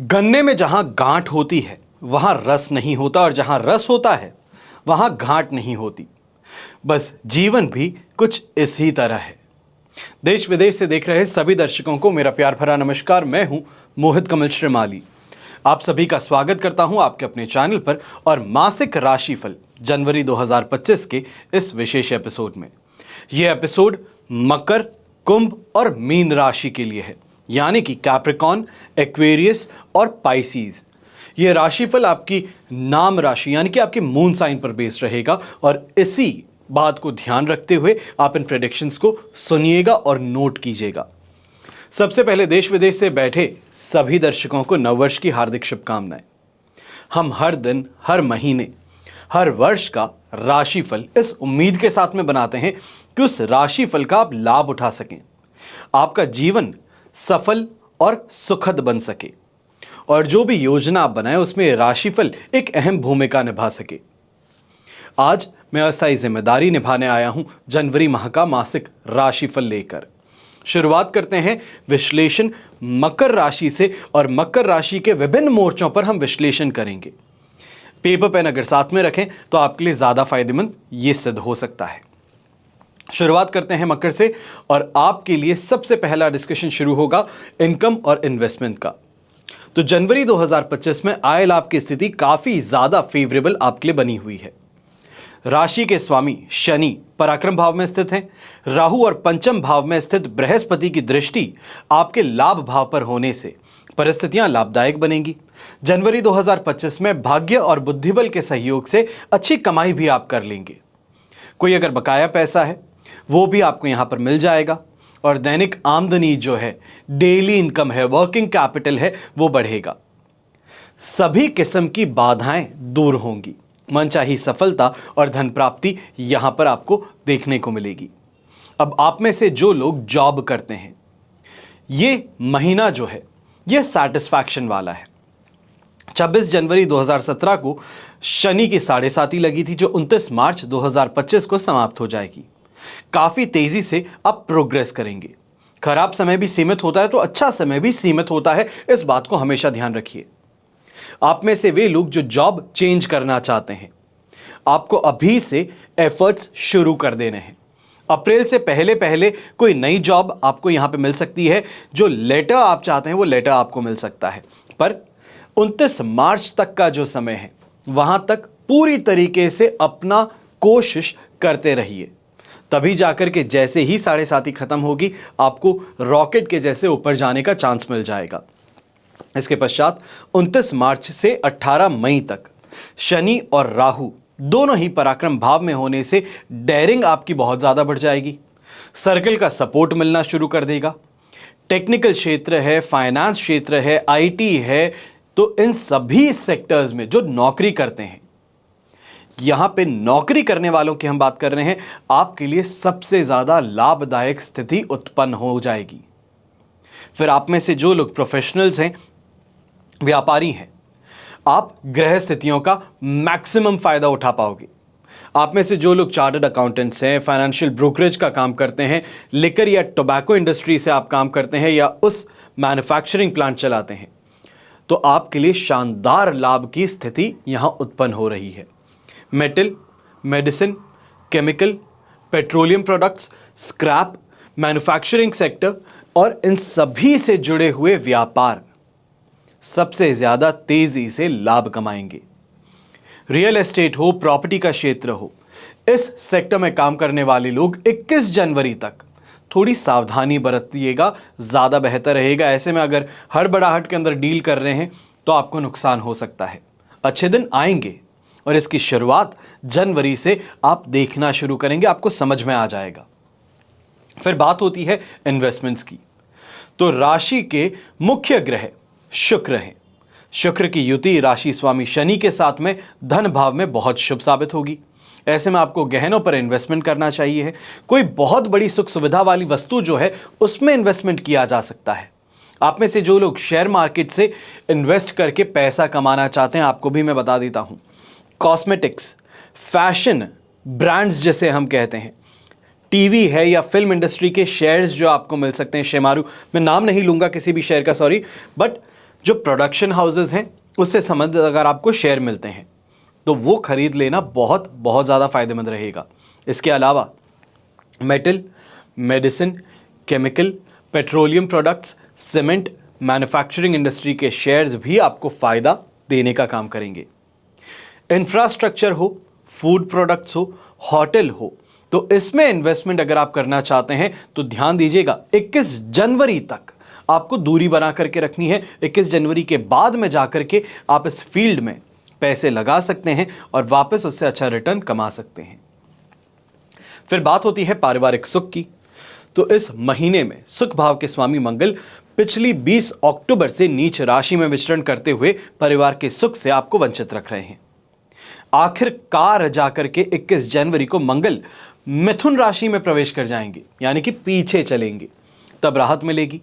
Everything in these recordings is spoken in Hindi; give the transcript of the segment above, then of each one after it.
गन्ने में जहां गांठ होती है वहां रस नहीं होता, और जहां रस होता है वहां गांठ नहीं होती। बस जीवन भी कुछ इसी तरह है। देश विदेश से देख रहे सभी दर्शकों को मेरा प्यार भरा नमस्कार। मैं हूं मोहित कमल श्रीमाली। आप सभी का स्वागत करता हूं आपके अपने चैनल पर और मासिक राशिफल जनवरी 2025 के इस विशेष एपिसोड में। यह एपिसोड मकर, कुंभ और मीन राशि के लिए है, यानी कि कैप्रिकॉर्न, एक्वेरियस और पाइसीज। यह राशिफल आपकी नाम राशि यानी कि आपके मून साइन पर बेस्ड रहेगा, और इसी बात को ध्यान रखते हुए आप इन प्रेडिक्शंस को सुनिएगा और नोट कीजिएगा। सबसे पहले देश विदेश से बैठे सभी दर्शकों को नववर्ष की हार्दिक शुभकामनाएं। हम हर दिन, हर महीने, हर वर्ष का राशिफल इस उम्मीद के साथ में बनाते हैं कि उस राशिफल का आप लाभ उठा सकें, आपका जीवन सफल और सुखद बन सके, और जो भी योजना आप बनाए उसमें राशिफल एक अहम भूमिका निभा सके। आज मैं अस्थायी जिम्मेदारी निभाने आया हूं जनवरी माह का मासिक राशिफल लेकर। शुरुआत करते हैं विश्लेषण मकर राशि से, और मकर राशि के विभिन्न मोर्चों पर हम विश्लेषण करेंगे। पेपर पेन अगर साथ में रखें तो आपके लिए ज्यादा फायदेमंद ये सिद्ध हो सकता है। शुरुआत करते हैं मकर से, और आपके लिए सबसे पहला डिस्कशन शुरू होगा इनकम और इन्वेस्टमेंट का। तो जनवरी 2025 में आय लाभ की स्थिति काफी ज्यादा फेवरेबल आपके लिए बनी हुई है। राशि के स्वामी शनि पराक्रम भाव में स्थित हैं। राहु और पंचम भाव में स्थित बृहस्पति की दृष्टि आपके लाभ भाव पर होने से परिस्थितियां लाभदायक बनेंगी। जनवरी 2025 में भाग्य और बुद्धिबल के सहयोग से अच्छी कमाई भी आप कर लेंगे। कोई अगर बकाया पैसा है वो भी आपको यहां पर मिल जाएगा, और दैनिक आमदनी जो है, डेली इनकम है, वर्किंग कैपिटल है, वो बढ़ेगा। सभी किस्म की बाधाएं दूर होंगी। मनचाही सफलता और धन प्राप्ति यहां पर आपको देखने को मिलेगी। अब आप में से जो लोग जॉब करते हैं, ये महीना जो है ये सैटिस्फैक्शन वाला है। 26 जनवरी 2017 को शनि की 7.5 लगी थी, जो 29 मार्च 2025 को समाप्त हो जाएगी। काफी तेजी से आप प्रोग्रेस करेंगे। खराब समय भी सीमित होता है तो अच्छा समय भी सीमित होता है, इस बात को हमेशा ध्यान रखिए। आप में से वे लोग जो जॉब चेंज करना चाहते हैं, आपको अभी से एफर्ट्स शुरू कर देने हैं। अप्रैल से पहले पहले कोई नई जॉब आपको यहां पे मिल सकती है। जो लेटर आप चाहते हैं वो लेटर आपको मिल सकता है, पर 29 मार्च तक का जो समय है वहां तक पूरी तरीके से अपना कोशिश करते रहिए। तभी जाकर के जैसे ही 7.5 खत्म होगी, आपको रॉकेट के जैसे ऊपर जाने का चांस मिल जाएगा। इसके पश्चात 29 मार्च से 18 मई तक शनि और राहु दोनों ही पराक्रम भाव में होने से डेयरिंग आपकी बहुत ज्यादा बढ़ जाएगी। सर्कल का सपोर्ट मिलना शुरू कर देगा। टेक्निकल क्षेत्र है, फाइनेंस क्षेत्र है, आईटी है, तो इन सभी सेक्टर्स में जो नौकरी करते हैं, यहां पे नौकरी करने वालों की हम बात कर रहे हैं, आपके लिए सबसे ज्यादा लाभदायक स्थिति उत्पन्न हो जाएगी। फिर आप में से जो लोग प्रोफेशनल्स हैं, व्यापारी हैं, आप ग्रह स्थितियों का मैक्सिमम फायदा उठा पाओगे। आप में से जो लोग चार्टर्ड अकाउंटेंट्स हैं, फाइनेंशियल ब्रोकरेज का काम करते हैं, लिकर या टोबैको इंडस्ट्री से आप काम करते हैं, या उस मैन्युफैक्चरिंग प्लांट चलाते हैं, तो आपके लिए शानदार लाभ की स्थिति यहां उत्पन्न हो रही है। Metal, medicine, chemical, petroleum products, scrap, manufacturing sector और इन सभी से जुड़े हुए व्यापार सबसे ज्यादा तेजी से लाभ कमाएंगे। रियल एस्टेट हो, प्रॉपर्टी का क्षेत्र हो, इस सेक्टर में काम करने वाले लोग 21 जनवरी तक थोड़ी सावधानी बरतिएगा, ज्यादा बेहतर रहेगा। ऐसे में अगर हड़बड़ाहट के अंदर डील कर रहे हैं तो आपको नुकसान हो सकता है। अच्छे दिन आएंगे और इसकी शुरुआत जनवरी से आप देखना शुरू करेंगे, आपको समझ में आ जाएगा। फिर बात होती है इन्वेस्टमेंट्स की। तो राशि के मुख्य ग्रह शुक्र हैं। शुक्र की युति राशि स्वामी शनि के साथ में धन भाव में बहुत शुभ साबित होगी। ऐसे में आपको गहनों पर इन्वेस्टमेंट करना चाहिए है। कोई बहुत बड़ी सुख सुविधा वाली वस्तु जो है उसमें इन्वेस्टमेंट किया जा सकता है। आप में से जो लोग शेयर मार्केट से इन्वेस्ट करके पैसा कमाना चाहते हैं, आपको भी मैं बता देता हूं, कॉस्मेटिक्स, फैशन ब्रांड्स जैसे हम कहते हैं, टीवी है या फिल्म इंडस्ट्री के शेयर्स जो आपको मिल सकते हैं, शेमारू, मैं नाम नहीं लूंगा किसी भी शेयर का, सॉरी, बट जो प्रोडक्शन हाउसेज हैं उससे संबंधित अगर आपको शेयर मिलते हैं तो वो खरीद लेना बहुत बहुत ज़्यादा फायदेमंद रहेगा। इसके अलावा metal, medicine, chemical, petroleum products, cement, manufacturing industry के शेयर्स भी आपको फायदा देने का काम करेंगे। इंफ्रास्ट्रक्चर हो, फूड प्रोडक्ट्स हो, होटल हो, तो इसमें इन्वेस्टमेंट अगर आप करना चाहते हैं तो ध्यान दीजिएगा 21 जनवरी तक आपको दूरी बना करके रखनी है। 21 जनवरी के बाद में जाकर के आप इस फील्ड में पैसे लगा सकते हैं और वापस उससे अच्छा रिटर्न कमा सकते हैं। फिर बात होती है पारिवारिक सुख की। तो इस महीने में सुख भाव के स्वामी मंगल पिछली 20 अक्टूबर से नीच राशि में विचरण करते हुए परिवार के सुख से आपको वंचित रख रहे हैं। आखिरकार जाकर के 21 जनवरी को मंगल मिथुन राशि में प्रवेश कर जाएंगे, यानी कि पीछे चलेंगे, तब राहत मिलेगी।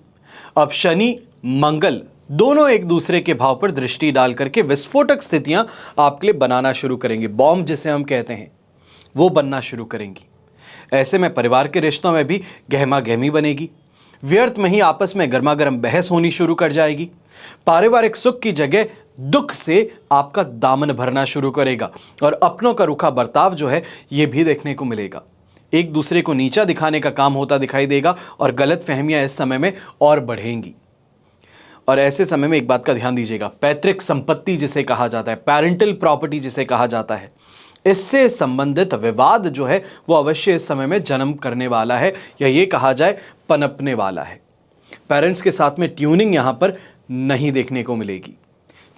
अब शनि मंगल दोनों एक दूसरे के भाव पर दृष्टि डाल करके विस्फोटक स्थितियां आपके लिए बनाना शुरू करेंगे। बॉम्ब जिसे हम कहते हैं वो बनना शुरू करेंगी। ऐसे में परिवार के रिश्तों में भी गहमा गहमी बनेगी। व्यर्थ में ही आपस में गर्मा गर्म बहस होनी शुरू कर जाएगी। पारिवारिक सुख की जगह दुख से आपका दामन भरना शुरू करेगा और अपनों का रूखा बर्ताव जो है ये भी देखने को मिलेगा। एक दूसरे को नीचा दिखाने का काम होता दिखाई देगा और गलत फहमियां इस समय में और बढ़ेंगी। और ऐसे समय में एक बात का ध्यान दीजिएगा, पैतृक संपत्ति जिसे कहा जाता है, पेरेंटल प्रॉपर्टी जिसे कहा जाता है, इससे संबंधित विवाद जो है वो अवश्य इस समय में जन्म करने वाला है, या ये कहा जाए पनपने वाला है। पेरेंट्स के साथ में ट्यूनिंग यहां पर नहीं देखने को मिलेगी।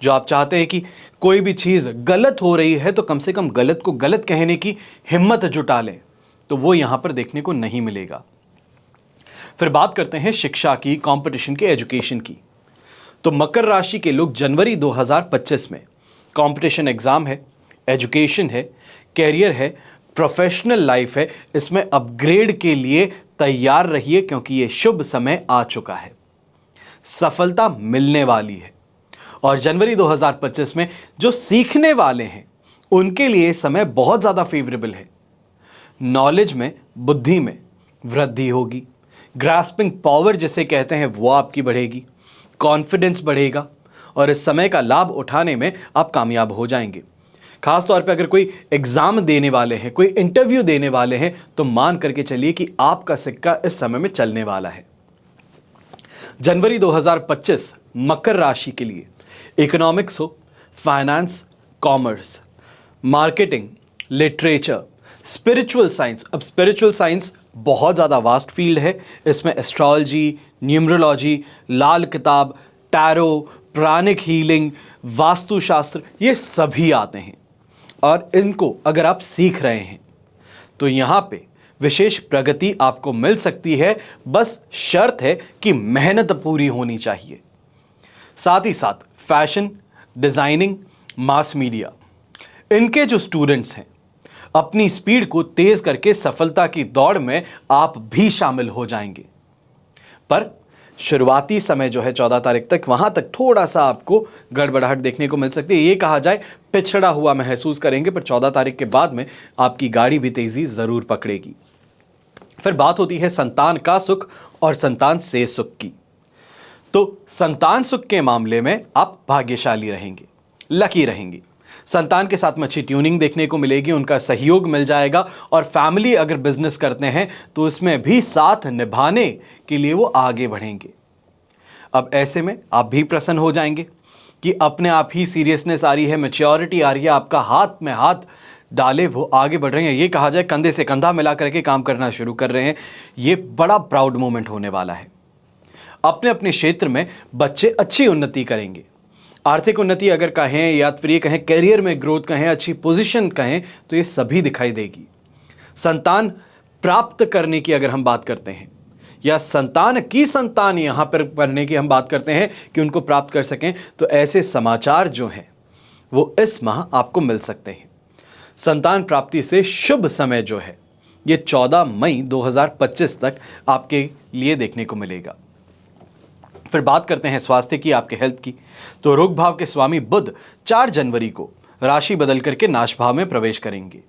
जो आप चाहते हैं कि कोई भी चीज गलत हो रही है तो कम से कम गलत को गलत कहने की हिम्मत जुटा लें, तो वो यहां पर देखने को नहीं मिलेगा। फिर बात करते हैं शिक्षा की, कंपटीशन की, एजुकेशन की। तो मकर राशि के लोग जनवरी 2025 में कंपटीशन एग्जाम है, एजुकेशन है, कैरियर है, प्रोफेशनल लाइफ है, इसमें अपग्रेड के लिए तैयार रहिए, क्योंकि ये शुभ समय आ चुका है। सफलता मिलने वाली है। और जनवरी 2025 में जो सीखने वाले हैं उनके लिए समय बहुत ज़्यादा फेवरेबल है। नॉलेज में, बुद्धि में वृद्धि होगी। ग्रास्पिंग पावर जिसे कहते हैं वो आपकी बढ़ेगी, कॉन्फिडेंस बढ़ेगा और इस समय का लाभ उठाने में आप कामयाब हो जाएंगे। खास तौर पे अगर कोई एग्जाम देने वाले हैं, कोई इंटरव्यू देने वाले हैं, तो मान करके चलिए कि आपका सिक्का इस समय में चलने वाला है। जनवरी 2025 मकर राशि के लिए इकोनॉमिक्स हो, finance, commerce, marketing, literature, spiritual science. अब स्पिरिचुअल साइंस बहुत ज़्यादा वास्ट फील्ड है। इसमें एस्ट्रोलॉजी, न्यूमरोलॉजी, लाल किताब, टैरो, प्राणिक हीलिंग, वास्तुशास्त्र, ये सभी आते हैं। और इनको अगर आप सीख रहे हैं तो यहाँ पे विशेष प्रगति आपको मिल सकती है। बस शर्त है कि मेहनत पूरी होनी चाहिए। साथ ही साथ फैशन, डिजाइनिंग, मास मीडिया, इनके जो स्टूडेंट्स हैं अपनी स्पीड को तेज करके सफलता की दौड़ में आप भी शामिल हो जाएंगे। पर शुरुआती समय जो है 14 तारीख तक, वहां तक थोड़ा सा आपको गड़बड़ाहट देखने को मिल सकती है। ये कहा जाए पिछड़ा हुआ महसूस करेंगे, पर 14 तारीख के बाद में आपकी गाड़ी भी तेजी जरूर पकड़ेगी। फिर बात होती है संतान का सुख और संतान से सुख की। तो संतान सुख के मामले में आप भाग्यशाली रहेंगे, लकी रहेंगे। संतान के साथ में अच्छी ट्यूनिंग देखने को मिलेगी, उनका सहयोग मिल जाएगा और फैमिली अगर बिजनेस करते हैं तो इसमें भी साथ निभाने के लिए वो आगे बढ़ेंगे। अब ऐसे में आप भी प्रसन्न हो जाएंगे कि अपने आप ही सीरियसनेस आ रही है, मैच्योरिटी आ रही है, आपका हाथ में हाथ डाले वो आगे बढ़ रहे हैं। ये कहा जाए कंधे से कंधा मिला करके काम करना शुरू कर रहे हैं। ये बड़ा प्राउड मोमेंट होने वाला है। अपने अपने क्षेत्र में बच्चे अच्छी उन्नति करेंगे। आर्थिक उन्नति अगर कहें या फिर ये कहें कैरियर में ग्रोथ कहें, अच्छी पोजीशन कहें, तो ये सभी दिखाई देगी। संतान प्राप्त करने की अगर हम बात करते हैं या संतान की संतान यहाँ पर करने की हम बात करते हैं कि उनको प्राप्त कर सकें, तो ऐसे समाचार जो हैं वो इस माह आपको मिल सकते हैं। संतान प्राप्ति से शुभ समय जो है ये 14 मई 2025 तक आपके लिए देखने को मिलेगा। फिर बात करते हैं स्वास्थ्य की, आपके हेल्थ की। तो रोग भाव के स्वामी बुध 4 जनवरी को राशि बदल करके नाश भाव में प्रवेश करेंगे।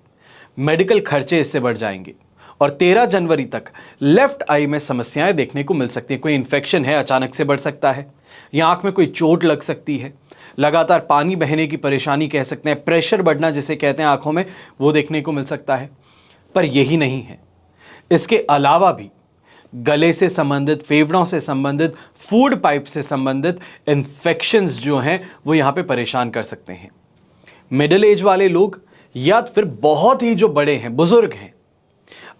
मेडिकल खर्चे इससे बढ़ जाएंगे और 13 जनवरी तक लेफ्ट आई में समस्याएं देखने को मिल सकती हैं। कोई इन्फेक्शन है अचानक से बढ़ सकता है, या आंख में कोई चोट लग सकती है, लगातार पानी बहने की परेशानी कह सकते हैं, प्रेशर बढ़ना जिसे कहते हैं आंखों में, वो देखने को मिल सकता है। पर यही नहीं है, इसके अलावा भी गले से संबंधित, फेफड़ों से संबंधित, फूड पाइप से संबंधित इन्फेक्शंस जो हैं वो यहाँ पे परेशान कर सकते हैं। मिडिल एज वाले लोग या फिर बहुत ही जो बड़े हैं, बुजुर्ग हैं,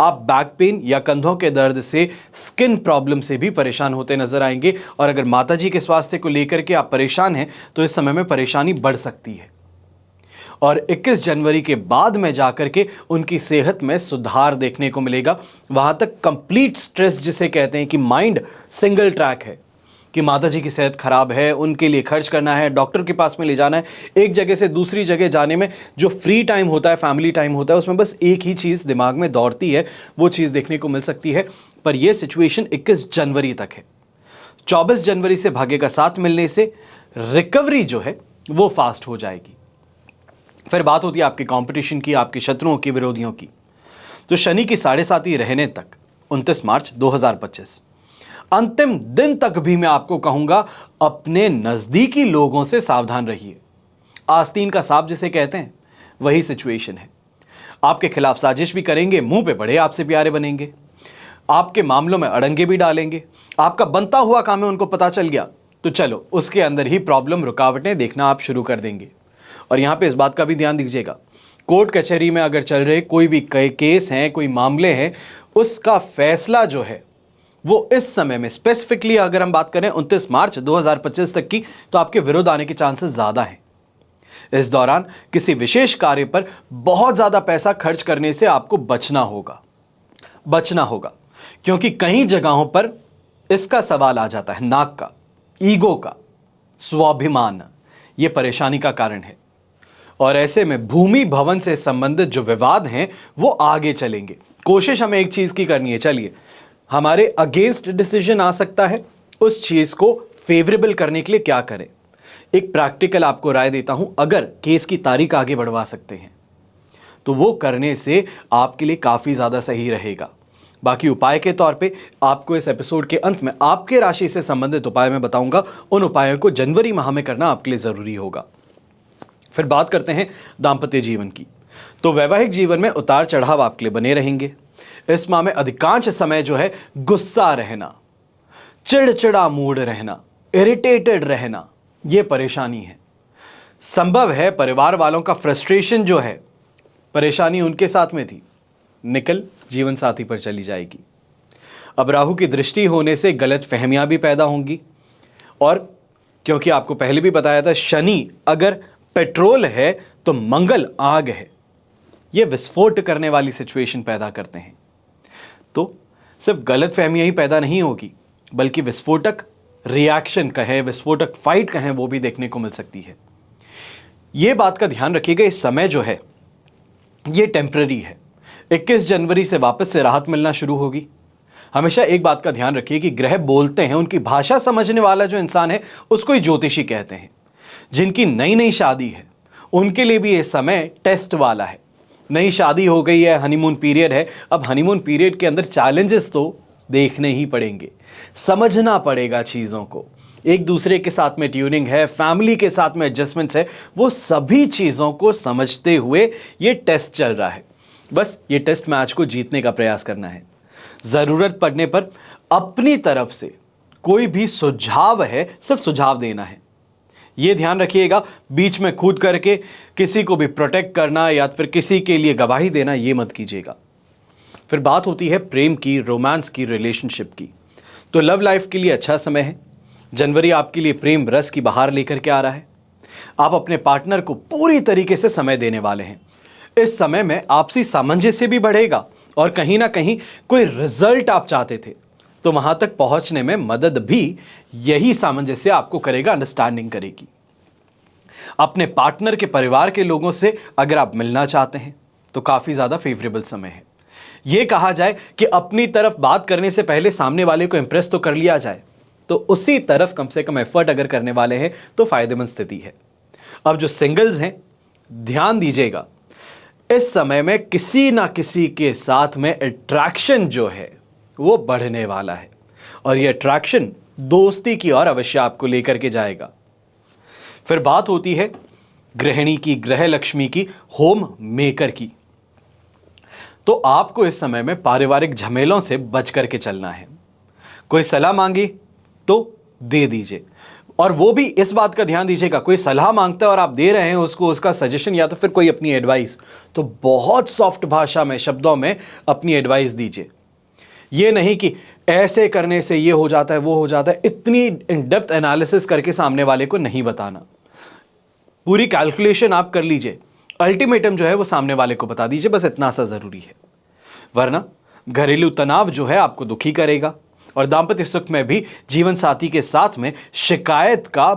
आप बैक पेन या कंधों के दर्द से, स्किन प्रॉब्लम से भी परेशान होते नजर आएंगे। और अगर माताजी के स्वास्थ्य को लेकर के आप परेशान हैं तो इस समय में परेशानी बढ़ सकती है और 21 जनवरी के बाद में जाकर के उनकी सेहत में सुधार देखने को मिलेगा। वहां तक कंप्लीट स्ट्रेस जिसे कहते हैं कि माइंड सिंगल ट्रैक है कि माताजी की सेहत खराब है, उनके लिए खर्च करना है, डॉक्टर के पास में ले जाना है, एक जगह से दूसरी जगह जाने में जो फ्री टाइम होता है, फैमिली टाइम होता है, उसमें बस एक ही चीज़ दिमाग में दौड़ती है, वो चीज़ देखने को मिल सकती है। पर यह सिचुएशन 21 जनवरी तक है। 24 जनवरी से भाग्य का साथ मिलने से रिकवरी जो है वो फास्ट हो जाएगी। फिर बात होती है आपके कंपटीशन की, आपके शत्रुओं की, विरोधियों की। तो शनि की 7.5 रहने तक 29 मार्च 2025 अंतिम दिन तक भी मैं आपको कहूंगा अपने नजदीकी लोगों से सावधान रहिए। आस्तीन का सांप जिसे कहते हैं वही सिचुएशन है। आपके खिलाफ साजिश भी करेंगे, मुंह पे बड़े आपसे प्यारे बनेंगे, आपके मामलों में अड़ंगे भी डालेंगे। आपका बनता हुआ काम है उनको पता चल गया तो चलो उसके अंदर ही प्रॉब्लम, रुकावटें देखना आप शुरू कर देंगे। और यहां पे इस बात का भी ध्यान दीजिएगा, कोर्ट कचहरी में अगर चल रहे कोई भी केस हैं, कोई मामले हैं, उसका फैसला जो है वो इस समय में स्पेसिफिकली अगर हम बात करें 29 मार्च 2025 तक की, तो आपके विरोध आने के चांसेस ज्यादा हैं। इस दौरान किसी विशेष कार्य पर बहुत ज्यादा पैसा खर्च करने से आपको बचना होगा, क्योंकि कई जगहों पर इसका सवाल आ जाता है, नाक का, ईगो का, स्वाभिमान, यह परेशानी का कारण है। और ऐसे में भूमि भवन से संबंधित जो विवाद हैं वो आगे चलेंगे। कोशिश हमें एक चीज की करनी है, चलिए हमारे अगेंस्ट डिसीजन आ सकता है, उस चीज को फेवरेबल करने के लिए क्या करें। एक प्रैक्टिकल आपको राय देता हूं, अगर केस की तारीख आगे बढ़वा सकते हैं तो वो करने से आपके लिए काफी ज्यादा सही रहेगा। बाकी उपाय के तौर पे आपको इस एपिसोड के अंत में आपके राशि से संबंधित उपाय मैं बताऊंगा, उन उपायों को जनवरी माह में करना आपके लिए जरूरी होगा। फिर बात करते हैं दांपत्य जीवन की। तो वैवाहिक जीवन में उतार चढ़ाव आपके लिए बने रहेंगे। इस माह में अधिकांश समय जो है गुस्सा रहना, चिड़चिड़ा मूड रहना, इरिटेटेड रहना, यह परेशानी है। संभव है परिवार वालों का फ्रस्ट्रेशन जो है, परेशानी उनके साथ में थी, निकल जीवन साथी पर चली जाएगी। अब राहु की दृष्टि होने से गलत फहमियां भी पैदा होंगी। और क्योंकि आपको पहले भी बताया था, शनि अगर पेट्रोल है तो मंगल आग है, ये विस्फोट करने वाली सिचुएशन पैदा करते हैं। तो सिर्फ गलत फहमियां ही पैदा नहीं होगी, बल्कि विस्फोटक रिएक्शन कहें, विस्फोटक फाइट कहें, वो भी देखने को मिल सकती है। यह बात का ध्यान रखिएगा, इस समय जो है ये टेम्पररी है। 21 जनवरी से वापस से राहत मिलना शुरू होगी। हमेशा एक बात का ध्यान रखिए कि ग्रह बोलते हैं, उनकी भाषा समझने वाला जो इंसान है उसको ही ज्योतिषी कहते हैं। जिनकी नई नई शादी है उनके लिए भी ये समय टेस्ट वाला है। नई शादी हो गई है, हनीमून पीरियड है, अब हनीमून पीरियड के अंदर चैलेंजेस तो देखने ही पड़ेंगे, समझना पड़ेगा चीज़ों को। एक दूसरे के साथ में ट्यूनिंग है, फैमिली के साथ में एडजस्टमेंट्स है, वो सभी चीज़ों को समझते हुए ये टेस्ट चल रहा है। बस ये टेस्ट मैच को जीतने का प्रयास करना है। ज़रूरत पड़ने पर अपनी तरफ से कोई भी सुझाव है, सिर्फ सुझाव देना है। ये ध्यान रखिएगा, बीच में कूद करके किसी को भी प्रोटेक्ट करना या फिर किसी के लिए गवाही देना, ये मत कीजिएगा। फिर बात होती है प्रेम की, रोमांस की, रिलेशनशिप की। तो लव लाइफ के लिए अच्छा समय है। जनवरी आपके लिए प्रेम रस की बहार लेकर के आ रहा है। आप अपने पार्टनर को पूरी तरीके से समय देने वाले हैं। इस समय में आपसी सामंजस्य भी बढ़ेगा और कहीं ना कहीं कोई रिजल्ट आप चाहते थे तो वहां तक पहुंचने में मदद भी यही सामंजस्य आपको करेगा, अंडरस्टैंडिंग करेगी। अपने पार्टनर के परिवार के लोगों से अगर आप मिलना चाहते हैं तो काफी ज्यादा फेवरेबल समय है। यह कहा जाए कि अपनी तरफ बात करने से पहले सामने वाले को इंप्रेस तो कर लिया जाए, तो उसी तरफ कम से कम एफर्ट अगर करने वाले हैं तो फायदेमंद स्थिति है। अब जो सिंगल्स हैं, ध्यान दीजिएगा, इस समय में किसी ना किसी के साथ में अट्रैक्शन जो है वो बढ़ने वाला है। और ये अट्रैक्शन दोस्ती की ओर अवश्य आपको लेकर के जाएगा। फिर बात होती है गृहिणी की, गृह लक्ष्मी की, होम मेकर की। तो आपको इस समय में पारिवारिक झमेलों से बच करके चलना है। कोई सलाह मांगी तो दे दीजिए, और वो भी इस बात का ध्यान दीजिएगा, कोई सलाह मांगता है और आप दे रहे हैं उसको उसका सजेशन या तो फिर कोई अपनी एडवाइस, तो बहुत सॉफ्ट भाषा में, शब्दों में अपनी एडवाइस दीजिए। ये नहीं कि ऐसे करने से ये हो जाता है, वो हो जाता है, इतनी इन डेप्थ एनालिसिस करके सामने वाले को नहीं बताना। पूरी कैलकुलेशन आप कर लीजिए, अल्टीमेटम जो है वो सामने वाले को बता दीजिए, बस इतना सा जरूरी है। वरना घरेलू तनाव जो है आपको दुखी करेगा, और दाम्पत्य सुख में भी जीवन साथी के साथ में शिकायत का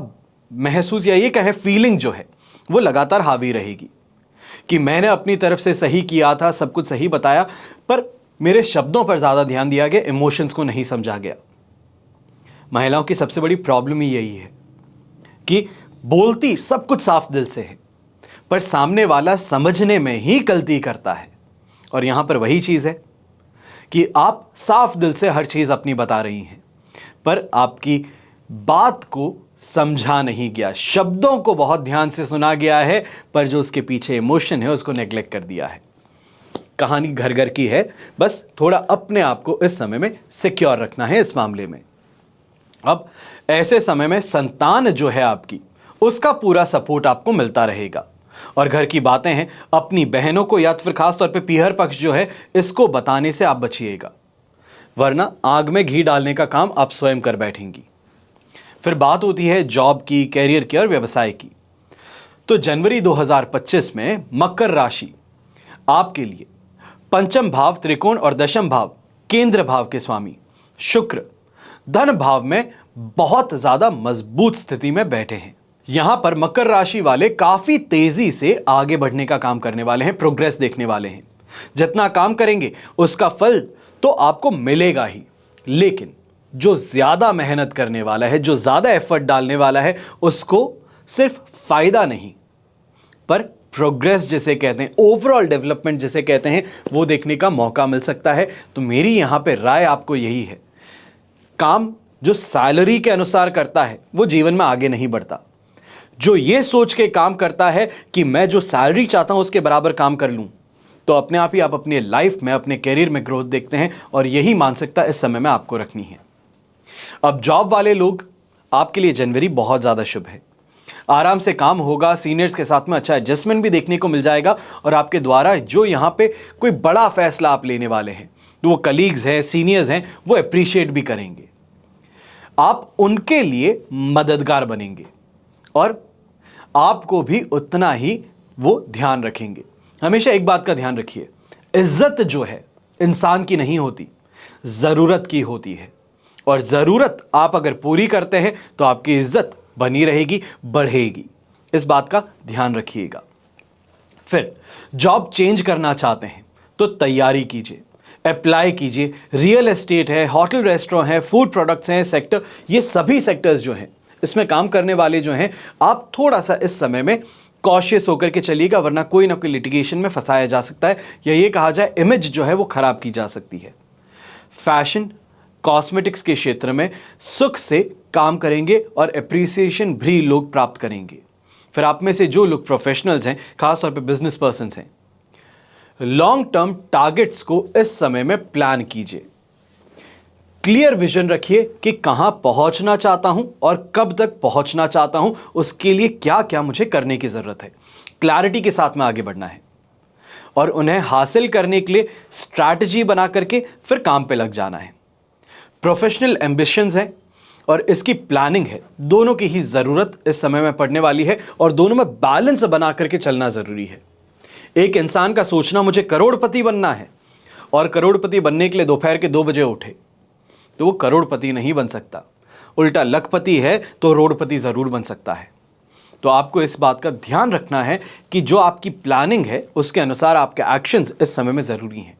महसूस, या ये कहें फीलिंग जो है वो लगातार हावी रहेगी कि मैंने अपनी तरफ से सही किया था, सब कुछ सही बताया, पर मेरे शब्दों पर ज्यादा ध्यान दिया गया, इमोशंस को नहीं समझा गया। महिलाओं की सबसे बड़ी प्रॉब्लम ही यही है कि बोलती सब कुछ साफ दिल से है, पर सामने वाला समझने में ही गलती करता है। और यहां पर वही चीज है कि आप साफ दिल से हर चीज अपनी बता रही हैं, पर आपकी बात को समझा नहीं गया, शब्दों को बहुत ध्यान से सुना गया है, पर जो उसके पीछे इमोशन है उसको नेग्लेक्ट कर दिया है। कहानी घर घर की है, बस थोड़ा अपने आप को इस समय में सिक्योर रखना है इस मामले में। अब ऐसे समय में संतान जो है आपकी, उसका पूरा सपोर्ट आपको मिलता रहेगा। और घर की बातें हैं, अपनी बहनों को या फिर खास तौर पे पीहर पक्ष जो है, इसको बताने से आप बचिएगा, वरना आग में घी डालने का काम आप स्वयं कर बैठेंगी। फिर बात होती है जॉब की, कैरियर की और व्यवसाय की। तो जनवरी 2025 में मकर राशि आपके लिए पंचम भाव, त्रिकोण और दशम भाव, केंद्र भाव के स्वामी शुक्र धन भाव में बहुत ज्यादा मजबूत स्थिति में बैठे हैं। यहां पर मकर राशि वाले काफी तेजी से आगे बढ़ने का काम करने वाले हैं, प्रोग्रेस देखने वाले हैं। जितना काम करेंगे उसका फल तो आपको मिलेगा ही, लेकिन जो ज्यादा मेहनत करने वाला है, जो ज्यादा एफर्ट डालने वाला है, उसको सिर्फ फायदा नहीं पर प्रोग्रेस जिसे कहते हैं, ओवरऑल डेवलपमेंट जिसे कहते हैं, वो देखने का मौका मिल सकता है। तो मेरी यहां पे राय आपको यही है, काम जो सैलरी के अनुसार करता है वो जीवन में आगे नहीं बढ़ता। जो ये सोच के काम करता है कि मैं जो सैलरी चाहता हूं उसके बराबर काम कर लूं, तो अपने आप ही आप अपनी लाइफ में, अपने कैरियर में ग्रोथ देखते हैं, और यही मानसिकता इस समय में आपको रखनी है। अब जॉब वाले लोग, आपके लिए जनवरी बहुत ज्यादा शुभ है। आराम से काम होगा, सीनियर्स के साथ में अच्छा एडजस्टमेंट भी देखने को मिल जाएगा, और आपके द्वारा जो यहां पे कोई बड़ा फैसला आप लेने वाले हैं, तो वो कलीग्स हैं, सीनियर्स हैं, वो अप्रिशिएट भी करेंगे। आप उनके लिए मददगार बनेंगे और आपको भी उतना ही वो ध्यान रखेंगे। हमेशा एक बात का ध्यान रखिए, इज्जत जो है इंसान की नहीं होती, जरूरत की होती है, और जरूरत आप अगर पूरी करते हैं तो आपकी इज्जत बनी रहेगी, बढ़ेगी। इस बात का ध्यान रखिएगा। फिर जॉब चेंज करना चाहते हैं तो तैयारी कीजिए, अप्लाई कीजिए। रियल एस्टेट है, होटल रेस्टोरेंट है, फूड प्रोडक्ट्स हैं, सेक्टर, ये सभी सेक्टर्स जो हैं, इसमें काम करने वाले जो हैं, आप थोड़ा सा इस समय में कॉशियस होकर के चलिएगा, वरना कोई ना कोई लिटिगेशन में फंसाया जा सकता है, या ये कहा जाए इमेज जो है वो खराब की जा सकती है। फैशन, कॉस्मेटिक्स के क्षेत्र में सुख से काम करेंगे और एप्रिसिएशन भी लोग प्राप्त करेंगे। फिर आप में से जो लोग प्रोफेशनल्स हैं, खासतौर पे बिजनेस पर्सन्स हैं, लॉन्ग टर्म टारगेट्स को इस समय में प्लान कीजिए। क्लियर विजन रखिए कि कहां पहुंचना चाहता हूं और कब तक पहुंचना चाहता हूं, उसके लिए क्या क्या मुझे करने की जरूरत है। क्लैरिटी के साथ में आगे बढ़ना है, और उन्हें हासिल करने के लिए स्ट्रैटेजी बना करके फिर काम पे लग जाना है। प्रोफेशनल एम्बिशंस हैं और इसकी प्लानिंग है, दोनों की ही जरूरत इस समय में पड़ने वाली है, और दोनों में बैलेंस बना करके चलना जरूरी है। एक इंसान का सोचना मुझे करोड़पति बनना है, और करोड़पति बनने के लिए दोपहर के 2 बजे उठे, तो वो करोड़पति नहीं बन सकता। उल्टा लखपति है तो रोडपति जरूर बन सकता है। तो आपको इस बात का ध्यान रखना है कि जो आपकी प्लानिंग है उसके अनुसार आपके एक्शंस इस समय में जरूरी हैं।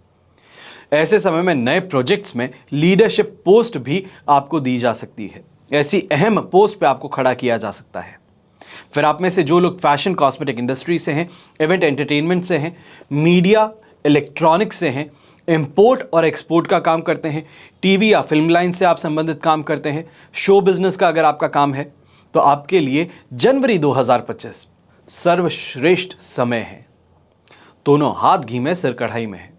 ऐसे समय में नए प्रोजेक्ट्स में लीडरशिप पोस्ट भी आपको दी जा सकती है, ऐसी अहम पोस्ट पे आपको खड़ा किया जा सकता है। फिर आप में से जो लोग फैशन, कॉस्मेटिक इंडस्ट्री से हैं, इवेंट एंटरटेनमेंट से हैं, मीडिया, इलेक्ट्रॉनिक्स से हैं, इंपोर्ट और एक्सपोर्ट का काम करते हैं, टीवी या फिल्म लाइन से आप संबंधित काम करते हैं, शो बिजनेस का अगर आपका काम है, तो आपके लिए जनवरी 2025 सर्वश्रेष्ठ समय है। दोनों हाथ घी में सिर कढ़ाई में है।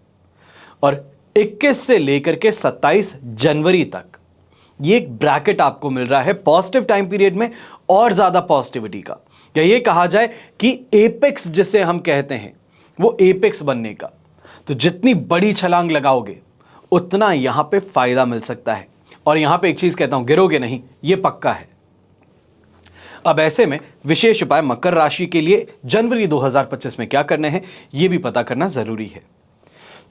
और 21 से लेकर के 27 जनवरी तक ये एक ब्रैकेट आपको मिल रहा है पॉजिटिव टाइम पीरियड में और ज्यादा पॉजिटिविटी का, या ये कहा जाए कि एपेक्स जिसे हम कहते हैं, वो एपेक्स बनने का। तो जितनी बड़ी छलांग लगाओगे उतना यहां पे फायदा मिल सकता है। और यहां पे एक चीज कहता हूं, गिरोगे नहीं, ये पक्का है। अब ऐसे में विशेष उपाय मकर राशि के लिए जनवरी 2025 में क्या करने हैं, यह भी पता करना जरूरी है।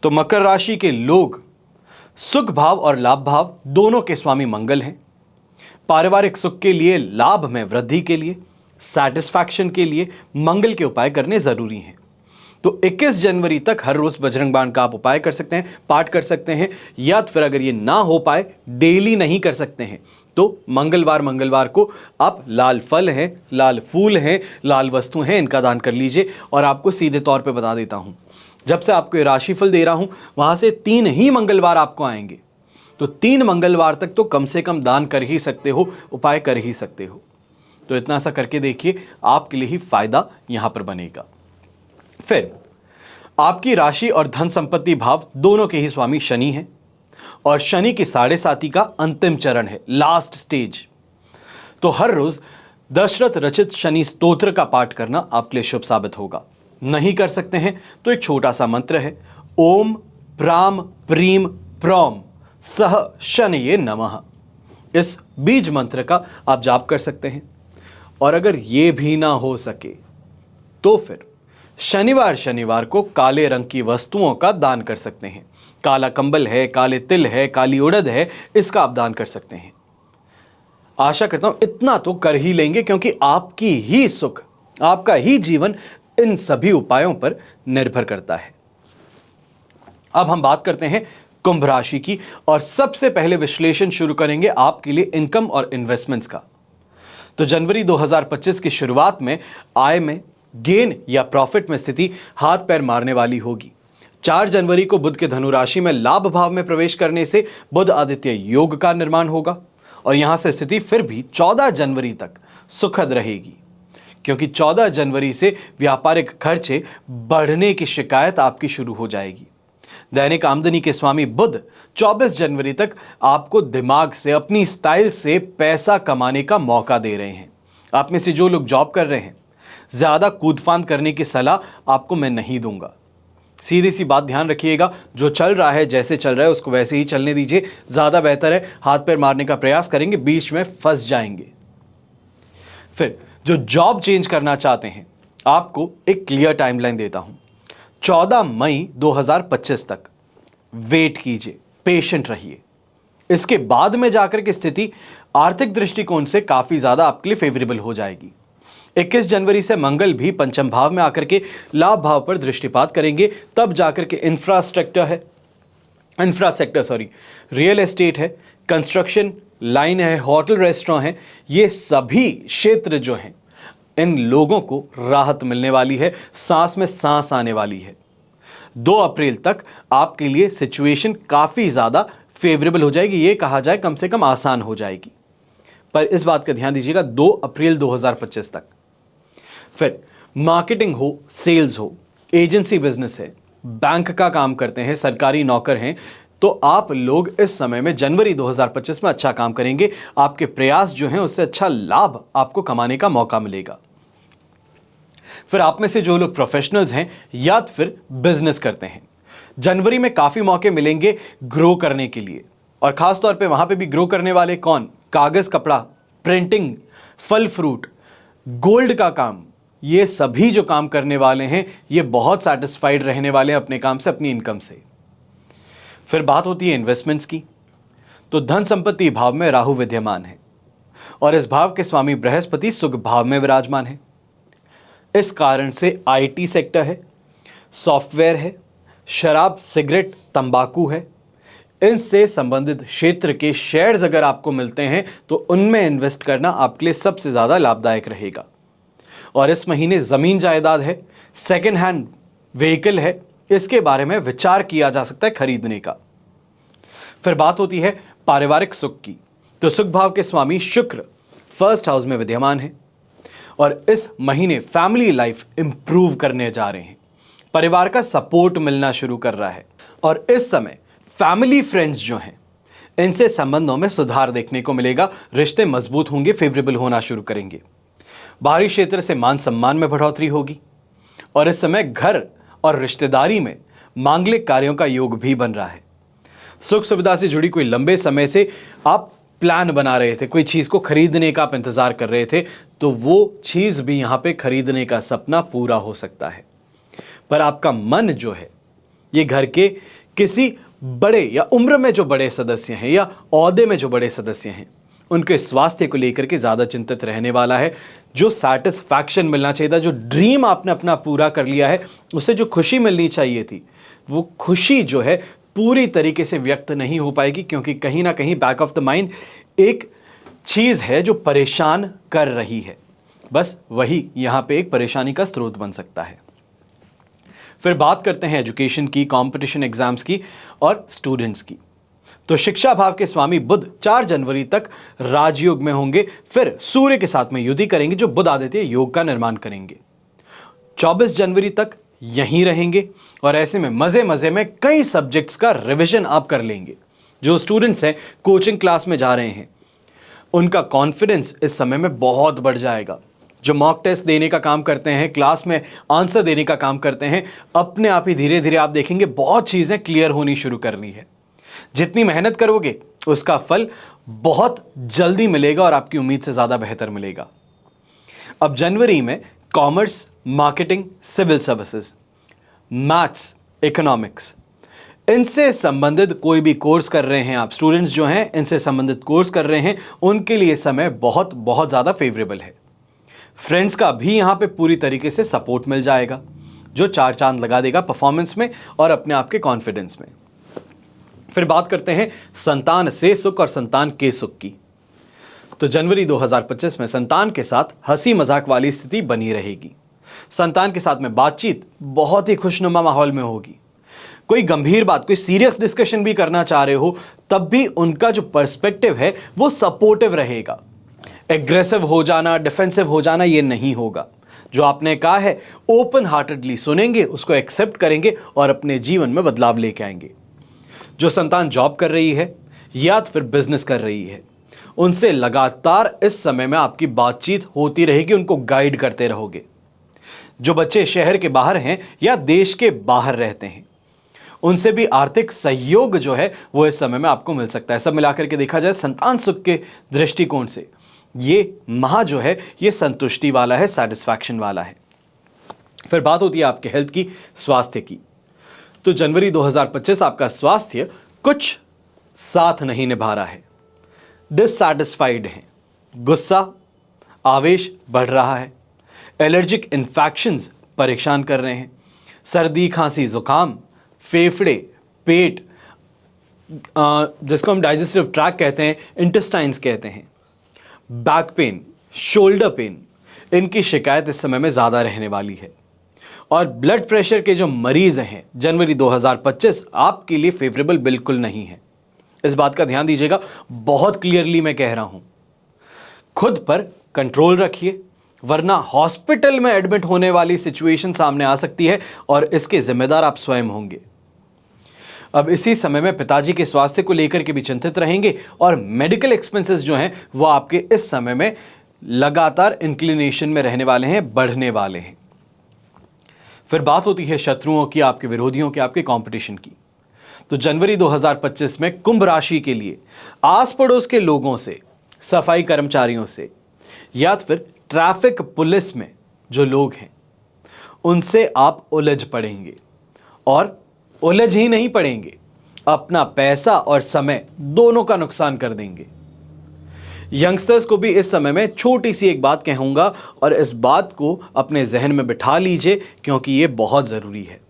तो मकर राशि के लोग सुख भाव और लाभ भाव दोनों के स्वामी मंगल हैं। पारिवारिक सुख के लिए, लाभ में वृद्धि के लिए, सैटिस्फैक्शन के लिए मंगल के उपाय करने जरूरी हैं। तो 21 जनवरी तक हर रोज बजरंग बाण का आप उपाय कर सकते हैं, पाठ कर सकते हैं, या फिर अगर ये ना हो पाए, डेली नहीं कर सकते हैं, तो मंगलवार को आप लाल फल हैं, लाल फूल हैं, लाल वस्तु हैं, इनका दान कर लीजिए। और आपको सीधे तौर पे बता देता हूं, जब से आपको ये राशिफल दे रहा हूं वहां से 3 ही मंगलवार आपको आएंगे। तो 3 मंगलवार तक तो कम से कम दान कर ही सकते हो, उपाय कर ही सकते हो। तो इतना सा करके देखिए, आपके लिए ही फायदा यहां पर बनेगा। फिर आपकी राशि और धन संपत्ति भाव दोनों के ही स्वामी शनि हैं, और शनि की 7.5 का अंतिम चरण है, लास्ट स्टेज। तो हर रोज दशरथ रचित शनि स्तोत्र का पाठ करना आपके लिए शुभ साबित होगा। नहीं कर सकते हैं तो एक छोटा सा मंत्र है, ओम प्राम प्रीम प्रौम सह शनये नमः। इस बीज मंत्र का आप जाप कर सकते हैं। और अगर यह भी ना हो सके तो फिर शनिवार को काले रंग की वस्तुओं का दान कर सकते हैं। काला कंबल है, काले तिल है, काली उड़द है, इसका आप दान कर सकते हैं। आशा करता हूं इतना तो कर ही लेंगे, क्योंकि आपकी ही सुख, आपका ही जीवन इन सभी उपायों पर निर्भर करता है। अब हम बात करते हैं कुंभ राशि की, और सबसे पहले विश्लेषण शुरू करेंगे आपके लिए इनकम और इन्वेस्टमेंट्स का। तो जनवरी 2025 की शुरुआत में आय में गेन या प्रॉफिट में स्थिति हाथ पैर मारने वाली होगी। 4 जनवरी को बुध के धनु राशि में लाभ भाव में प्रवेश करने से बुध आदित्य योग का निर्माण होगा, और यहां से स्थिति फिर भी 14 जनवरी तक सुखद रहेगी, क्योंकि 14 जनवरी से व्यापारिक खर्चे बढ़ने की शिकायत आपकी शुरू हो जाएगी। दैनिक आमदनी के स्वामी बुध 24 जनवरी तक आपको दिमाग से, अपनी स्टाइल से पैसा कमाने का मौका दे रहे हैं। आप में से जो लोग जॉब कर रहे हैं, ज्यादा कूदफान करने की सलाह आपको मैं नहीं दूंगा। सीधी सी बात ध्यान रखिएगा, जो चल रहा है, जैसे चल रहा है उसको वैसे ही चलने दीजिए, ज्यादा बेहतर है। हाथ पैर मारने का प्रयास करेंगे, बीच में फंस जाएंगे। फिर जो जॉब चेंज करना चाहते हैं, आपको एक क्लियर टाइमलाइन देता हूं। 14 मई 2025 तक वेट कीजिए, पेशेंट रहिए। इसके बाद में जाकर के स्थिति आर्थिक दृष्टिकोण से काफी ज्यादा आपके लिए फेवरेबल हो जाएगी। 21 जनवरी से मंगल भी पंचम भाव में आकर के लाभ भाव पर दृष्टिपात करेंगे, तब जाकर के रियल एस्टेट है, कंस्ट्रक्शन लाइन है, होटल रेस्टोरेंट है, ये सभी क्षेत्र जो हैं, इन लोगों को राहत मिलने वाली है, सांस में सांस आने वाली है। 2 अप्रैल तक आपके लिए सिचुएशन काफी ज्यादा फेवरेबल हो जाएगी, ये कहा जाए कम से कम आसान हो जाएगी। पर इस बात का ध्यान दीजिएगा, 2 अप्रैल 2025 तक। फिर मार्केटिंग हो, सेल्स हो, एजेंसी बिजनेस है, बैंक का काम करते हैं, सरकारी नौकर हैं, तो आप लोग इस समय में जनवरी 2025 में अच्छा काम करेंगे। आपके प्रयास जो हैं उससे अच्छा लाभ आपको कमाने का मौका मिलेगा। फिर आप में से जो लोग प्रोफेशनल्स हैं या फिर बिजनेस करते हैं, जनवरी में काफी मौके मिलेंगे ग्रो करने के लिए। और खास तौर पे वहां पे भी ग्रो करने वाले कौन? कागज, कपड़ा, प्रिंटिंग, फल फ्रूट, गोल्ड का काम, ये सभी जो काम करने वाले हैं, ये बहुत सैटिस्फाइड रहने वाले हैं अपने काम से, अपनी इनकम से। फिर बात होती है इन्वेस्टमेंट्स की। तो धन संपत्ति भाव में राहु विद्यमान है, और इस भाव के स्वामी बृहस्पति सुख भाव में विराजमान है। इस कारण से आईटी सेक्टर है, सॉफ्टवेयर है, शराब, सिगरेट, तंबाकू है, इनसे संबंधित क्षेत्र के शेयर्स अगर आपको मिलते हैं तो उनमें इन्वेस्ट करना आपके लिए सबसे ज्यादा लाभदायक रहेगा। और इस महीने जमीन जायदाद है, सेकेंड हैंड व्हीकल है, इसके बारे में विचार किया जा सकता है खरीदने का। फिर बात होती है पारिवारिक सुख की, तो सुख भाव के स्वामी शुक्र फर्स्ट हाउस में विद्यमान है और इस महीने फैमिली लाइफ इंप्रूव करने जा रहे हैं। परिवार का सपोर्ट मिलना शुरू कर रहा है और इस समय फैमिली फ्रेंड्स जो हैं इनसे संबंधों में सुधार देखने को मिलेगा। रिश्ते मजबूत होंगे, फेवरेबल होना शुरू करेंगे। बाहरी क्षेत्र से मान सम्मान में बढ़ोतरी होगी और इस समय घर और रिश्तेदारी में मांगलिक कार्यों का योग भी बन रहा है। सुख सुविधा से जुड़ी कोई लंबे समय से आप प्लान बना रहे थे, कोई चीज़ को खरीदने का आप इंतज़ार कर रहे थे, तो वो चीज़ भी यहाँ पे खरीदने का सपना पूरा हो सकता है। पर आपका मन जो है ये घर के किसी बड़े या उम्र में जो बड़े सदस्य हैं या ओहदे में जो बड़े सदस्य हैं उनके स्वास्थ्य को लेकर के ज़्यादा चिंतित रहने वाला है। जो सैटिस्फैक्शन मिलना चाहिए था, जो ड्रीम आपने अपना पूरा कर लिया है, उससे जो खुशी मिलनी चाहिए थी, वो खुशी जो है पूरी तरीके से व्यक्त नहीं हो पाएगी, क्योंकि कहीं ना कहीं बैक ऑफ द माइंड एक चीज़ है जो परेशान कर रही है। बस वही यहाँ पे एक परेशानी का स्रोत बन सकता है। फिर बात करते हैं एजुकेशन की, कंपटीशन एग्जाम्स की और स्टूडेंट्स की। तो शिक्षा भाव के स्वामी बुध 4 जनवरी तक राजयोग में होंगे, फिर सूर्य के साथ में युति करेंगे जो बुध आदित्य योग का निर्माण करेंगे। 24 जनवरी तक यहीं रहेंगे और ऐसे में मजे मजे में कई सब्जेक्ट्स का रिवीजन आप कर लेंगे। जो स्टूडेंट्स हैं कोचिंग क्लास में जा रहे हैं उनका कॉन्फिडेंस इस समय में बहुत बढ़ जाएगा। जो मॉक टेस्ट देने का काम करते हैं, क्लास में आंसर देने का काम करते हैं, अपने आप ही धीरे धीरे आप देखेंगे बहुत चीज़ें क्लियर होनी शुरू करनी है। जितनी मेहनत करोगे उसका फल बहुत जल्दी मिलेगा और आपकी उम्मीद से ज़्यादा बेहतर मिलेगा। अब जनवरी में commerce, marketing, civil services, maths, economics, इनसे संबंधित कोई भी कोर्स कर रहे हैं आप, स्टूडेंट्स जो हैं इनसे संबंधित कोर्स कर रहे हैं, उनके लिए समय बहुत बहुत ज़्यादा फेवरेबल है। फ्रेंड्स का भी यहाँ पे पूरी तरीके से सपोर्ट मिल जाएगा जो 4 चांद लगा देगा परफॉर्मेंस में और अपने आप के कॉन्फिडेंस में। फिर बात करते हैं संतान से सुख और संतान के सुख की। तो जनवरी 2025 में संतान के साथ हंसी मजाक वाली स्थिति बनी रहेगी। संतान के साथ में बातचीत बहुत ही खुशनुमा माहौल में होगी। कोई गंभीर बात, कोई सीरियस डिस्कशन भी करना चाह रहे हो तब भी उनका जो पर्सपेक्टिव है वो सपोर्टिव रहेगा। एग्रेसिव हो जाना, डिफेंसिव हो जाना ये नहीं होगा। जो आपने कहा है ओपन हार्टेडली सुनेंगे, उसको एक्सेप्ट करेंगे और अपने जीवन में बदलाव लेके आएंगे। जो संतान जॉब कर रही है या तो फिर बिजनेस कर रही है, उनसे लगातार इस समय में आपकी बातचीत होती रहेगी, उनको गाइड करते रहोगे। जो बच्चे शहर के बाहर हैं या देश के बाहर रहते हैं उनसे भी आर्थिक सहयोग जो है वो इस समय में आपको मिल सकता है। सब मिलाकर के देखा जाए संतान सुख के दृष्टिकोण से ये माह जो है ये संतुष्टि वाला है, सैटिस्फैक्शन वाला है। फिर बात होती है आपके हेल्थ की, स्वास्थ्य की। तो जनवरी 2025 आपका स्वास्थ्य कुछ साथ नहीं निभा रहा है, डिससैटिस्फाइड है, गुस्सा, आवेश बढ़ रहा है, एलर्जिक इन्फेक्शंस परेशान कर रहे हैं, सर्दी, खांसी, जुकाम, फेफड़े, पेट, जिसको हम डाइजेस्टिव ट्रैक्ट कहते हैं, इंटेस्टाइन्स कहते हैं, बैक पेन, शोल्डर पेन, इनकी शिकायत इस समय में ज़्यादा रहने वाली है। और ब्लड प्रेशर के जो मरीज हैं जनवरी 2025 आपके लिए फेवरेबल बिल्कुल नहीं है। इस बात का ध्यान दीजिएगा, बहुत क्लियरली मैं कह रहा हूं। खुद पर कंट्रोल रखिए वरना हॉस्पिटल में एडमिट होने वाली सिचुएशन सामने आ सकती है और इसके जिम्मेदार आप स्वयं होंगे। अब इसी समय में पिताजी के स्वास्थ्य को लेकर के भी चिंतित रहेंगे और मेडिकल एक्सपेंसेस जो हैं वो आपके इस समय में लगातार इंक्लिनेशन में रहने वाले हैं, बढ़ने वाले हैं। फिर बात होती है शत्रुओं की, आपके विरोधियों की, आपके कंपटीशन की। तो जनवरी 2025 में कुंभ राशि के लिए आस पड़ोस के लोगों से, सफाई कर्मचारियों से या फिर ट्रैफिक पुलिस में जो लोग हैं उनसे आप उलझ पड़ेंगे और उलझ ही नहीं पड़ेंगे, अपना पैसा और समय दोनों का नुकसान कर देंगे। यंगस्टर्स को भी इस समय में छोटी सी एक बात कहूंगा और इस बात को अपने जहन में बिठा लीजिए क्योंकि ये बहुत ज़रूरी है।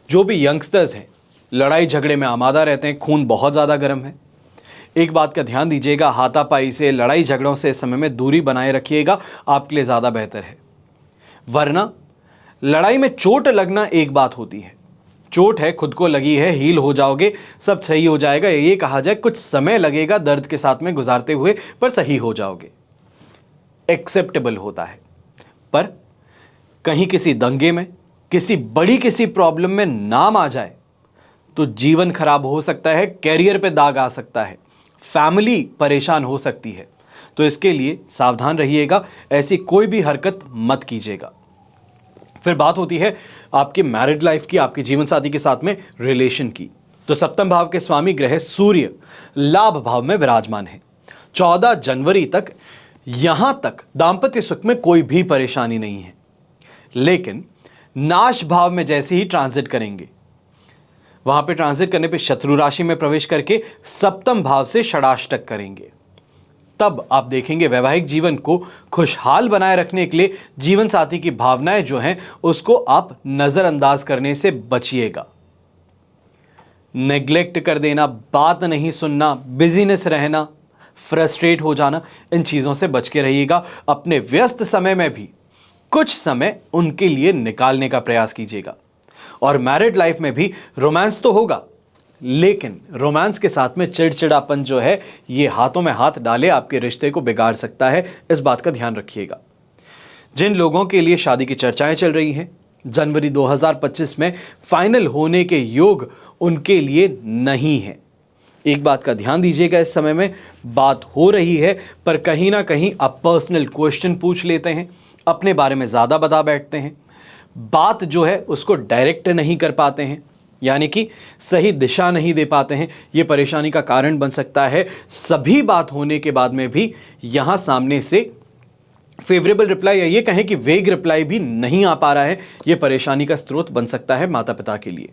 जो भी यंगस्टर्स हैं लड़ाई झगड़े में आमादा रहते हैं, खून बहुत ज़्यादा गर्म है। एक बात का ध्यान दीजिएगा, हाथापाई से, लड़ाई झगड़ों से इस समय में दूरी बनाए रखिएगा, आपके लिए ज़्यादा बेहतर है। वरना लड़ाई में चोट लगना एक बात होती है, चोट है, खुद को लगी है, हील हो जाओगे, सब सही हो जाएगा, ये कहा जाए कुछ समय लगेगा दर्द के साथ में गुजारते हुए, पर सही हो जाओगे, एक्सेप्टेबल होता है। पर कहीं किसी दंगे में, किसी बड़ी किसी प्रॉब्लम में नाम आ जाए तो जीवन खराब हो सकता है, कैरियर पे दाग आ सकता है, फैमिली परेशान हो सकती है। तो इसके लिए सावधान रहिएगा, ऐसी कोई भी हरकत मत कीजिएगा। फिर बात होती है आपकी मैरिड लाइफ की, आपके जीवन साथी के साथ में रिलेशन की। तो सप्तम भाव के स्वामी ग्रह सूर्य लाभ भाव में विराजमान है। 14 जनवरी तक यहां तक दांपत्य सुख में कोई भी परेशानी नहीं है, लेकिन नाश भाव में जैसे ही ट्रांजिट करेंगे, वहां पे ट्रांजिट करने पे शत्रु राशि में प्रवेश करके सप्तम भाव से षडाष्टक करेंगे, तब आप देखेंगे वैवाहिक जीवन को खुशहाल बनाए रखने के लिए जीवन साथी की भावनाएं जो हैं उसको आप नजरअंदाज करने से बचिएगा। नेग्लेक्ट कर देना, बात नहीं सुनना, बिजीनेस रहना, फ्रस्ट्रेट हो जाना, इन चीजों से बच के रहिएगा। अपने व्यस्त समय में भी कुछ समय उनके लिए निकालने का प्रयास कीजिएगा। और मैरिड लाइफ में भी रोमांस तो होगा, लेकिन रोमांस के साथ में चिड़चिड़ापन जो है ये हाथों में हाथ डाले आपके रिश्ते को बिगाड़ सकता है, इस बात का ध्यान रखिएगा। जिन लोगों के लिए शादी की चर्चाएं चल रही हैं, जनवरी 2025 में फाइनल होने के योग उनके लिए नहीं है। एक बात का ध्यान दीजिएगा, इस समय में बात हो रही है पर कहीं ना कहीं आप पर्सनल क्वेश्चन पूछ लेते हैं, अपने बारे में ज़्यादा बता बैठते हैं, बात जो है उसको डायरेक्ट नहीं कर पाते हैं, यानी कि सही दिशा नहीं दे पाते हैं। ये परेशानी का कारण बन सकता है। सभी बात होने के बाद में भी यहां सामने से फेवरेबल रिप्लाई या ये कहें कि वेग रिप्लाई भी नहीं आ पा रहा है, ये परेशानी का स्रोत बन सकता है माता पिता के लिए।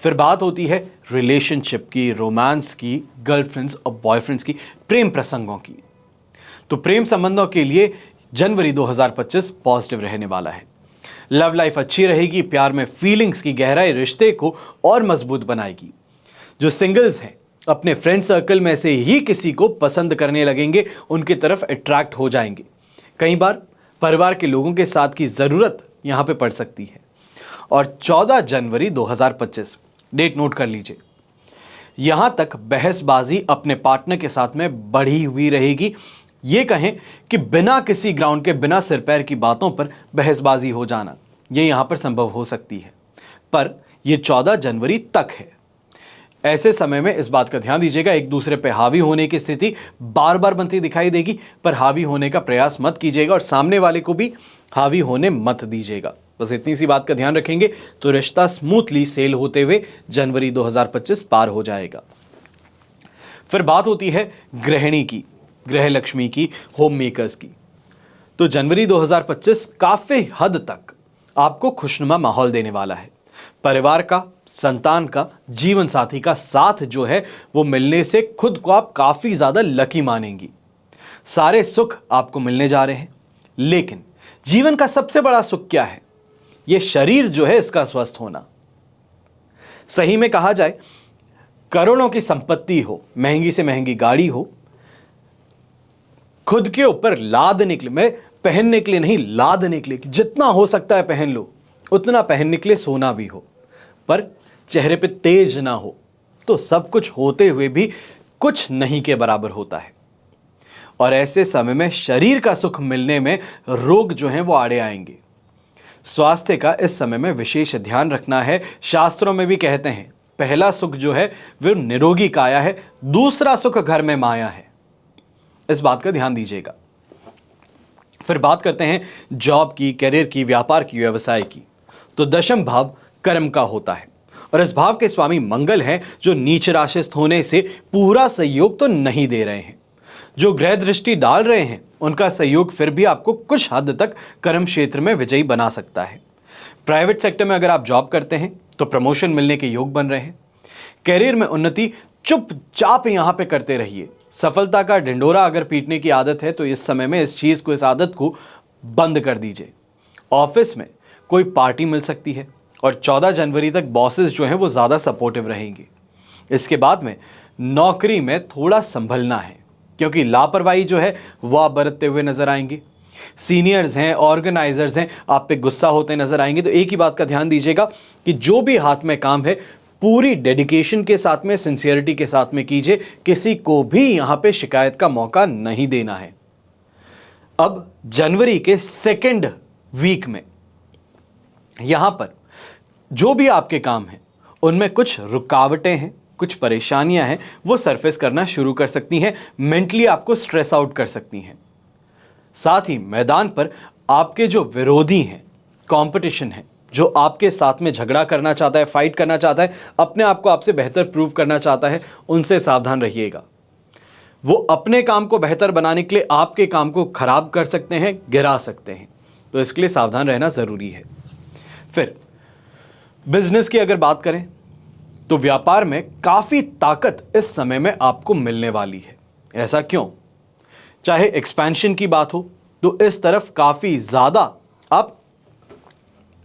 फिर बात होती है रिलेशनशिप की, रोमांस की, गर्लफ्रेंड्स और बॉयफ्रेंड्स की, प्रेम प्रसंगों की। तो प्रेम संबंधों के लिए जनवरी 2025 पॉजिटिव रहने वाला है। लव लाइफ अच्छी रहेगी, प्यार में फीलिंग्स की गहराई रिश्ते को और मजबूत बनाएगी। जो सिंगल्स हैं अपने फ्रेंड सर्कल में से ही किसी को पसंद करने लगेंगे, उनकी तरफ अट्रैक्ट हो जाएंगे। कई बार परिवार के लोगों के साथ की ज़रूरत यहाँ पे पड़ सकती है। और 14 जनवरी 2025 डेट नोट कर लीजिए। यहाँ तक बहसबाजी अपने पार्टनर के साथ में बढ़ी हुई रहेगी। ये कहें कि बिना किसी ग्राउंड के, बिना सिर पैर की बातों पर बहसबाजी हो जाना, ये यहाँ पर संभव हो सकती है, पर ये 14 जनवरी तक है। ऐसे समय में इस बात का ध्यान दीजिएगा, एक दूसरे पे हावी होने की स्थिति बार बार बनती दिखाई देगी, पर हावी होने का प्रयास मत कीजिएगा और सामने वाले को भी हावी होने मत दीजिएगा। बस इतनी सी बात का ध्यान रखेंगे तो रिश्ता स्मूथली सेल होते हुए जनवरी 2025 पार हो जाएगा। फिर बात होती है गृहिणी की, गृह लक्ष्मी की, होम मेकर्स की। तो जनवरी 2025 काफी हद तक आपको खुशनुमा माहौल देने वाला है। परिवार का, संतान का, जीवन साथी का साथ जो है वो मिलने से खुद को आप काफी ज्यादा लकी मानेंगी। सारे सुख आपको मिलने जा रहे हैं, लेकिन जीवन का सबसे बड़ा सुख क्या है? ये शरीर जो है इसका स्वस्थ होना। सही में कहा जाए, करोड़ों की संपत्ति हो, महंगी से महंगी गाड़ी हो, खुद के ऊपर लादने के लिए, मैं पहनने के लिए नहीं, लादने के लिए, जितना हो सकता है पहन लो, उतना पहनने के लिए सोना भी हो, पर चेहरे पे तेज ना हो, तो सब कुछ होते हुए भी कुछ नहीं के बराबर होता है। और ऐसे समय में शरीर का सुख मिलने में रोग जो हैं वो आड़े आएंगे। स्वास्थ्य का इस समय में विशेष ध्यान रखना है। शास्त्रों में भी कहते हैं पहला सुख जो है वो निरोगी काया है, दूसरा सुख घर में माया है। इस बात का ध्यान दीजिएगा। फिर बात करते हैं जॉब की, करियर की, व्यापार की, व्यवसाय की। तो दशम भाव कर्म का होता है और इस भाव के स्वामी मंगल हैं, जो नीच राशिस्थ होने से पूरा सहयोग तो नहीं दे रहे हैं। जो ग्रह दृष्टि डाल रहे हैं उनका सहयोग फिर भी आपको कुछ हद तक कर्म क्षेत्र में विजयी बना सकता है। प्राइवेट सेक्टर में अगर आप जॉब करते हैं तो प्रमोशन मिलने के योग बन रहे हैं। करियर में उन्नति चुपचाप यहां पे करते रहिए। सफलता का ढिंडोरा अगर पीटने की आदत है तो इस समय में इस चीज को, इस आदत को बंद कर दीजिए। ऑफिस में कोई पार्टी मिल सकती है और 14 जनवरी तक बॉसेस जो हैं वो ज़्यादा सपोर्टिव रहेंगे। इसके बाद में नौकरी में थोड़ा संभलना है, क्योंकि लापरवाही जो है वह बरतते हुए नजर आएंगे। सीनियर्स हैं, ऑर्गेनाइजर्स हैं, आप पे गुस्सा होते नजर आएंगे। तो एक ही बात का ध्यान दीजिएगा कि जो भी हाथ में काम है पूरी डेडिकेशन के साथ में, सिंसियरिटी के साथ में कीजिए। किसी को भी यहां पे शिकायत का मौका नहीं देना है। अब जनवरी के सेकेंड वीक में यहां पर जो भी आपके काम हैं उनमें कुछ रुकावटें हैं, कुछ परेशानियां हैं, वो सरफेस करना शुरू कर सकती हैं, मेंटली आपको स्ट्रेस आउट कर सकती हैं। साथ ही मैदान पर आपके जो विरोधी हैं, कंपटीशन है, जो आपके साथ में झगड़ा करना चाहता है, फाइट करना चाहता है, अपने आप को आपसे बेहतर प्रूव करना चाहता है, उनसे सावधान रहिएगा। वो अपने काम को बेहतर बनाने के लिए आपके काम को खराब कर सकते हैं, गिरा सकते हैं। तो इसके लिए सावधान रहना जरूरी है। फिर बिजनेस की अगर बात करें तो व्यापार में काफी ताकत इस समय में आपको मिलने वाली है। ऐसा क्यों? चाहे एक्सपेंशन की बात हो तो इस तरफ काफी ज्यादा आप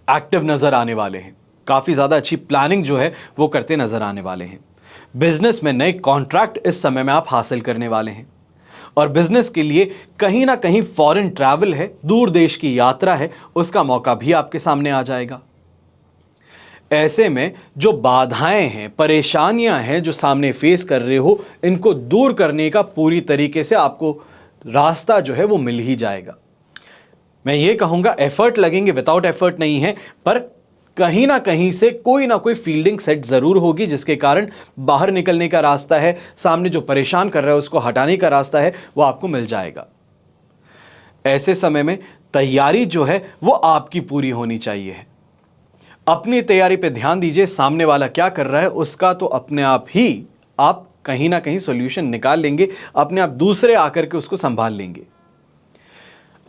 एक्टिव नजर आने वाले हैं, काफी ज्यादा अच्छी प्लानिंग जो है वो करते नजर आने वाले हैं। बिजनेस में नए कॉन्ट्रैक्ट इस समय में आप हासिल करने वाले हैं और बिजनेस के लिए कहीं ना कहीं फॉरेन ट्रैवल है, दूर देश की यात्रा है, उसका मौका भी आपके सामने आ जाएगा। ऐसे में जो बाधाएं हैं, परेशानियां हैं जो सामने फेस कर रहे हो, इनको दूर करने का पूरी तरीके से आपको रास्ता जो है वो मिल ही जाएगा। मैं ये कहूंगा एफर्ट लगेंगे, विदाउट एफर्ट नहीं है, पर कहीं ना कहीं से कोई ना कोई फील्डिंग सेट जरूर होगी जिसके कारण बाहर निकलने का रास्ता है, सामने जो परेशान कर रहा है उसको हटाने का रास्ता है, वो आपको मिल जाएगा। ऐसे समय में तैयारी जो है वो आपकी पूरी होनी चाहिए। अपनी तैयारी पे ध्यान दीजिए, सामने वाला क्या कर रहा है उसका तो अपने आप ही आप कहीं ना कहीं सॉल्यूशन निकाल लेंगे, अपने आप दूसरे आकर के उसको संभाल लेंगे।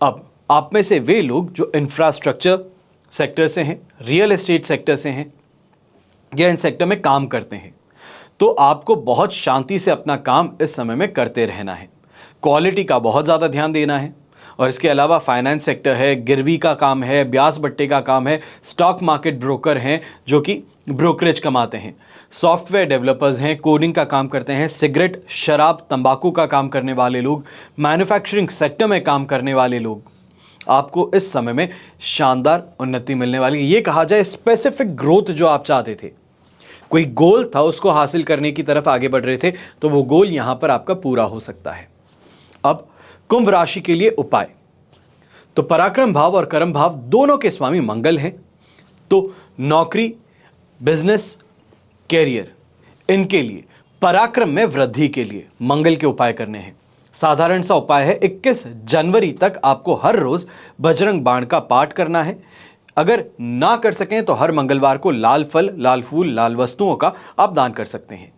अब आप में से वे लोग जो इंफ्रास्ट्रक्चर सेक्टर से हैं, रियल एस्टेट सेक्टर से हैं या इन सेक्टर में काम करते हैं, तो आपको बहुत शांति से अपना काम इस समय में करते रहना है। क्वालिटी का बहुत ज़्यादा ध्यान देना है। और इसके अलावा फाइनेंस सेक्टर है, गिरवी का काम है, ब्याज बट्टे का काम है, स्टॉक मार्केट ब्रोकर हैं जो कि ब्रोकरेज कमाते हैं, सॉफ्टवेयर डेवलपर्स हैं, कोडिंग का काम करते हैं, सिगरेट, शराब, तंबाकू का काम करने वाले लोग, मैन्युफैक्चरिंग सेक्टर में काम करने वाले लोग, आपको इस समय में शानदार उन्नति मिलने वाली है। ये कहा जाए स्पेसिफिक ग्रोथ जो आप चाहते थे, कोई गोल था उसको हासिल करने की तरफ आगे बढ़ रहे थे, तो वो गोल यहां पर आपका पूरा हो सकता है। अब कुंभ राशि के लिए उपाय, तो पराक्रम भाव और कर्म भाव दोनों के स्वामी मंगल हैं, तो नौकरी, बिजनेस, कैरियर, इनके लिए पराक्रम में वृद्धि के लिए मंगल के उपाय करने हैं। साधारण सा उपाय है, 21 जनवरी तक आपको हर रोज बजरंग बाण का पाठ करना है। अगर ना कर सकें तो हर मंगलवार को लाल फल, लाल फूल, लाल वस्तुओं का आप दान कर सकते हैं।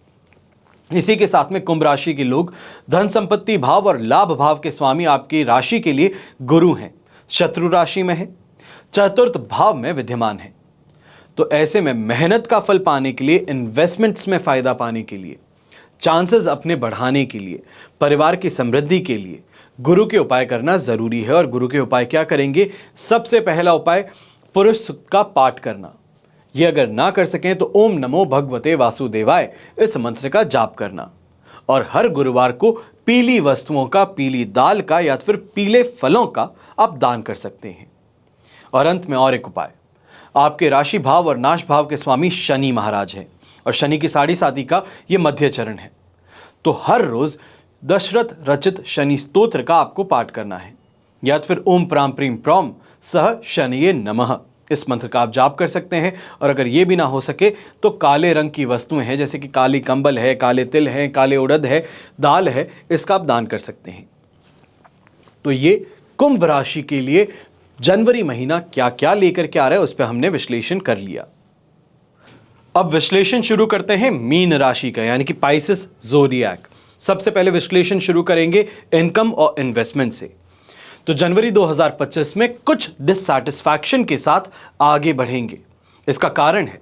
इसी के साथ में कुंभ राशि के लोग धन संपत्ति भाव और लाभ भाव के स्वामी आपकी राशि के लिए गुरु हैं, शत्रु राशि में है, चतुर्थ भाव में विद्यमान है। तो ऐसे में मेहनत का फल पाने के लिए, इन्वेस्टमेंट्स में फायदा पाने के लिए, चांसेस अपने बढ़ाने के लिए, परिवार की समृद्धि के लिए गुरु के उपाय करना जरूरी है। और गुरु के उपाय क्या करेंगे? सबसे पहला उपाय पुरुष सूक्त का पाठ करना। ये अगर ना कर सकें तो ओम नमो भगवते वासुदेवाय इस मंत्र का जाप करना। और हर गुरुवार को पीली वस्तुओं का, पीली दाल का या फिर पीले फलों का आप दान कर सकते हैं। और अंत में और एक उपाय, आपके राशि भाव और नाश भाव के स्वामी शनि महाराज हैं और शनि की साढ़ी साथी का ये मध्य चरण है। तो हर रोज दशरथ रचित शनि स्तोत्र का आपको पाठ करना है, या फिर ओम प्राम प्रीम प्रौम सह शनिये नमः इस मंत्र का आप जाप कर सकते हैं। और अगर ये भी ना हो सके तो काले रंग की वस्तुएं हैं, जैसे कि काली कंबल है, काले तिल है, काले उड़द है, दाल है, इसका आप दान कर सकते हैं। तो ये कुंभ राशि के लिए जनवरी महीना क्या क्या लेकर के आ रहा है उस पर हमने विश्लेषण कर लिया। अब विश्लेषण शुरू करते हैं मीन राशि का, यानी कि पाइसेस ज़ोडिएक। सबसे पहले विश्लेषण शुरू करेंगे इनकम और इन्वेस्टमेंट से। तो जनवरी 2025 में कुछ डिससैटिस्फैक्शन के साथ आगे बढ़ेंगे। इसका कारण है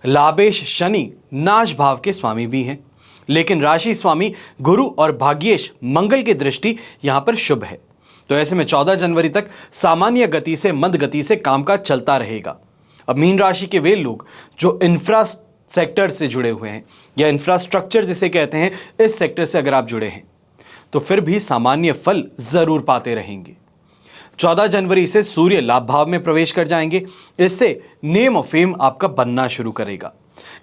लाभेश शनि नाश भाव के स्वामी भी हैं, लेकिन राशि स्वामी गुरु और भाग्येश मंगल की दृष्टि यहां पर शुभ है। तो ऐसे में 14 जनवरी तक सामान्य गति से मंद गति से कामकाज चलता रहेगा। अब मीन राशि के वे लोग जो इंफ्रा सेक्टर से जुड़े हुए हैं या इंफ्रास्ट्रक्चर जिसे कहते हैं, इस सेक्टर से अगर आप जुड़े हैं तो फिर भी सामान्य फल जरूर पाते रहेंगे। 14 जनवरी से सूर्य लाभ भाव में प्रवेश कर जाएंगे। इससे नेम और फेम आपका बनना शुरू करेगा।